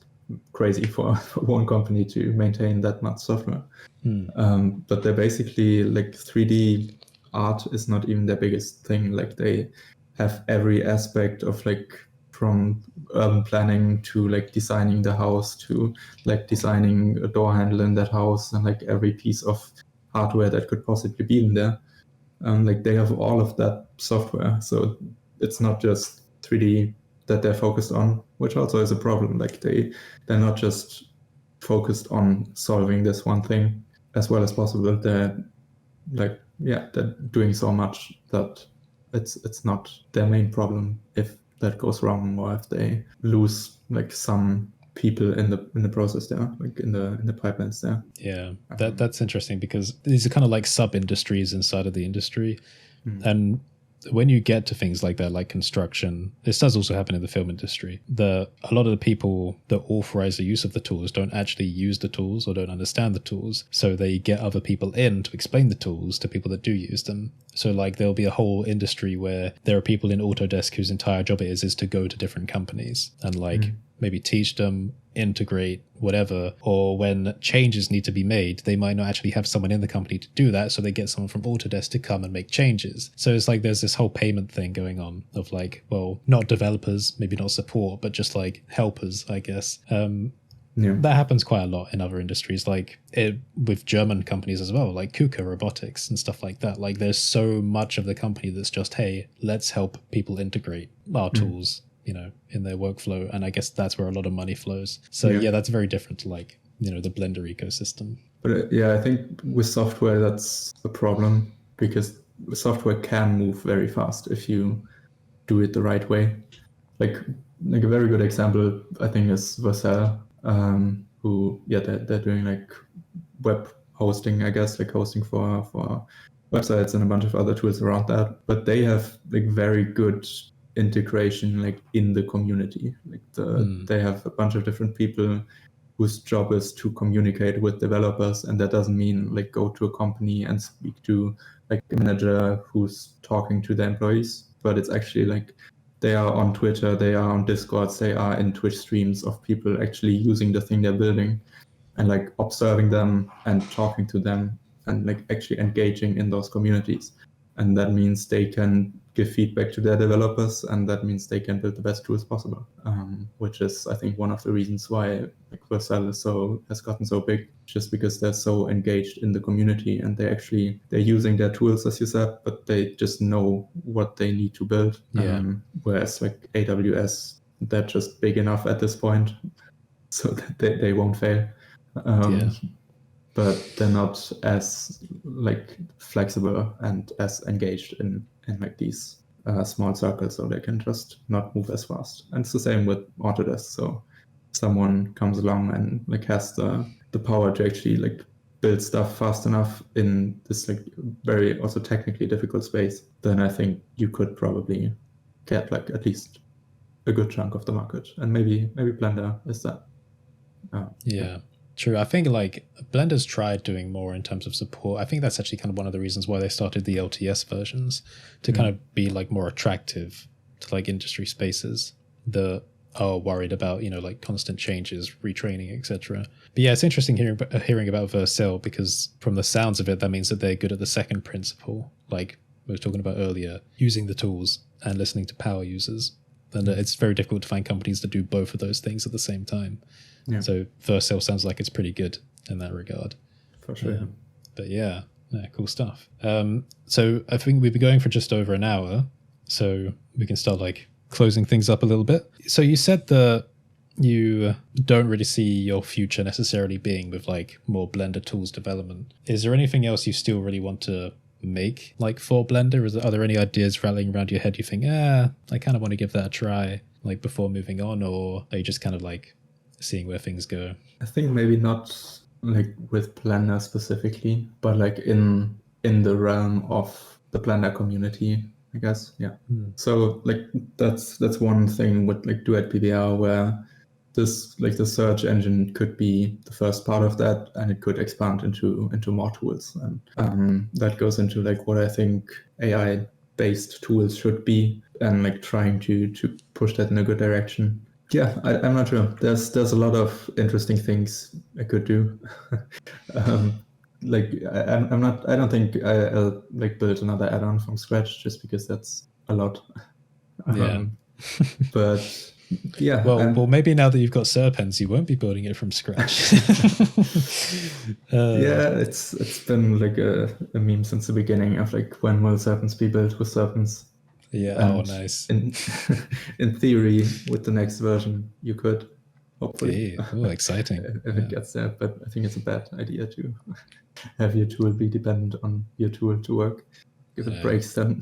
crazy for one company to maintain that much software. But they're basically like 3D art is not even their biggest thing. Like they have every aspect of like from urban planning to like designing the house to like designing a door handle in that house and like every piece of hardware that could possibly be in there. Like they have all of that software. So it's not just 3D that they're focused on, which also is a problem. Like they're not just focused on solving this one thing as well as possible. They're like, yeah, they're doing so much that it's not their main problem if that goes wrong or if they lose like some people in the process there, like in the pipelines there. Yeah, that's interesting because these are kind of like sub industries inside of the industry. And when you get to things like that, like construction, this does also happen in the film industry. A lot of the people that authorize the use of the tools don't actually use the tools or don't understand the tools. So they get other people in to explain the tools to people that do use them. So like there'll be a whole industry where there are people in Autodesk whose entire job is to go to different companies and like maybe teach them, integrate, whatever, or when changes need to be made, they might not actually have someone in the company to do that, so they get someone from Autodesk to come and make changes. So it's like there's this whole payment thing going on of like, well, not developers, maybe not support, but just like helpers, I guess. That happens quite a lot in other industries, like with German companies as well, like KUKA Robotics and stuff like that. Like there's so much of the company that's just, hey, let's help people integrate our tools, you know, in their workflow. And I guess that's where a lot of money flows. So yeah, that's very different to like, you know, the Blender ecosystem. But yeah, I think with software, that's a problem because software can move very fast if you do it the right way. Like a very good example, I think, is Vercel, who, they're doing like web hosting, I guess, like hosting for websites and a bunch of other tools around that. But they have like very good integration like in the community. Like they have a bunch of different people whose job is to communicate with developers, and that doesn't mean like go to a company and speak to like a manager who's talking to the employees, but it's actually like they are on Twitter, they are on Discords, they are in Twitch streams of people actually using the thing they're building and like observing them and talking to them and like actually engaging in those communities. And that means they can give feedback to their developers, and that means they can build the best tools possible, which is, I think, one of the reasons why like Vercel has gotten so big, just because they're so engaged in the community and they're using their tools, as you said, but they just know what they need to build. Whereas like AWS, they're just big enough at this point so that they won't fail. But they're not as like flexible and as engaged in like these small circles, so they can just not move as fast. And it's the same with Autodesk. So someone comes along and like has the power to actually like build stuff fast enough in this like very also technically difficult space, then I think you could probably get like at least a good chunk of the market. And maybe Blender is that. True. I think like Blender's tried doing more in terms of support. I think that's actually kind of one of the reasons why they started the LTS versions, to kind of be like more attractive to like industry spaces that are worried about, you know, like constant changes, retraining, etc. But yeah, it's interesting hearing about Vercel, because from the sounds of it, that means that they're good at the second principle, like we were talking about earlier, using the tools and listening to power users. And it's very difficult to find companies that do both of those things at the same time. So Vercel sounds like it's pretty good in that regard. For sure. But yeah, cool stuff. So I think we've been going for just over an hour, so we can start like closing things up a little bit. So you said that you don't really see your future necessarily being with like more Blender tools development. Is there anything else you still really want to make like for Blender? Are there any ideas rattling around your head you think, I kind of want to give that a try, like before moving on, or are you just kind of like seeing where things go? I think maybe not like with Blender specifically, but like in the realm of the Blender community, I guess. Yeah. So like that's one thing with like Duet PBR, where this like the search engine could be the first part of that, and it could expand into more tools, and that goes into like what I think AI based tools should be, and like trying to push that in a good direction. Yeah, I'm not sure. There's a lot of interesting things I could do. Like I'm not. I don't think I'll like build another add-on from scratch, just because that's a lot. Yeah. But yeah. Well, maybe now that you've got Serpents, you won't be building it from scratch. Yeah, it's been like a meme since the beginning of like, when will Serpents be built with Serpents? Yeah. And Nice. In theory, with the next version, you could, hopefully. Oh, exciting. If it gets there, but I think it's a bad idea to have your tool be dependent on your tool to work. If it breaks, then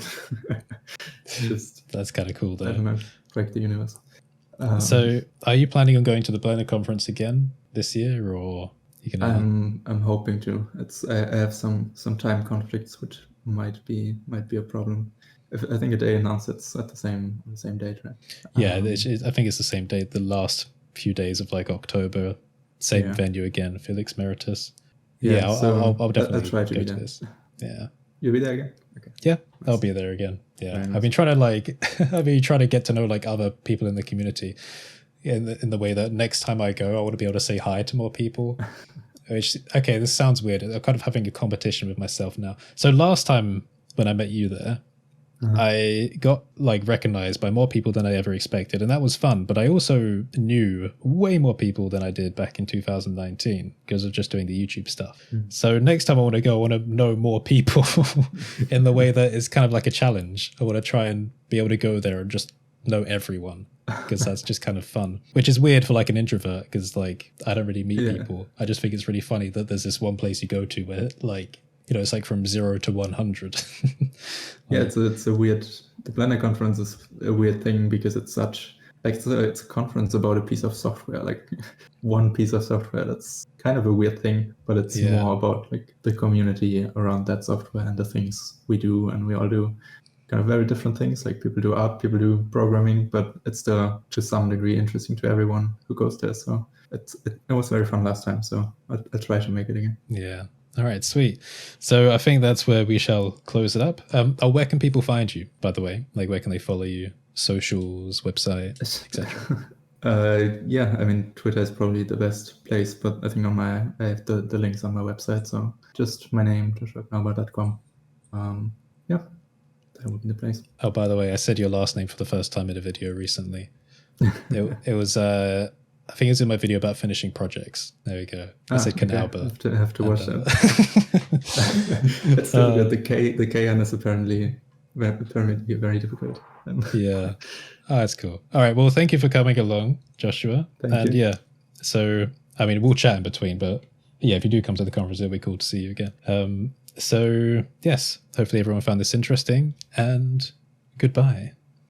that's kind of cool, though. I don't know, break the universe. So, are you planning on going to the Blender conference again this year, or you can? I'm hoping to. I have some time conflicts, which might be a problem. I think they announced it's at the same date, right? Yeah, I think it's the same date. The last few days of like October, same venue again, Felix Meritus. Yeah, I'll definitely try to go be to there. this. Yeah, you'll be there again. Okay. Yeah, I'll be there again. Yeah, I've been trying to get to know like other people in the community, in the way that next time I go, I want to be able to say hi to more people. Okay, this sounds weird. I'm kind of having a competition with myself now. So last time when I met you there, I got like recognized by more people than I ever expected, and that was fun. But I also knew way more people than I did back in 2019 because of just doing the YouTube stuff. So next time I want to go, I want to know more people in the way that is kind of like a challenge. I want to try and be able to go there and just know everyone, because that's just kind of fun, which is weird for like an introvert, because like I don't really meet people. I just think it's really funny that there's this one place you go to where like, you know, it's like from 0 to 100. Yeah, it's a weird. The Blender conference is a weird thing, because it's such like it's a conference about a piece of software, like one piece of software. That's kind of a weird thing, but it's more about like the community around that software and the things we do, and we all do kind of very different things. Like people do art, people do programming, but it's still to some degree interesting to everyone who goes there. So it was very fun last time. So I'll try to make it again. Yeah. All right, sweet. So I think that's where we shall close it up. Where can people find you, by the way? Like, where can they follow you? Socials, website, etc. Yeah, I mean, Twitter is probably the best place, but I think I have the links on my website. So just my name, joshua.knauber.com. Yeah, that would be the place. Oh, by the way, I said your last name for the first time in a video recently. It was I think it's in my video about finishing projects. There we go. I said Knauber. I have to watch that. It's still good. The KN is apparently very difficult. Yeah. Oh, that's cool. All right. Well, thank you for coming along, Joshua. Thank you. Yeah. So, I mean, we'll chat in between, but yeah, if you do come to the conference, it'll be cool to see you again. So, yes, hopefully everyone found this interesting, and goodbye.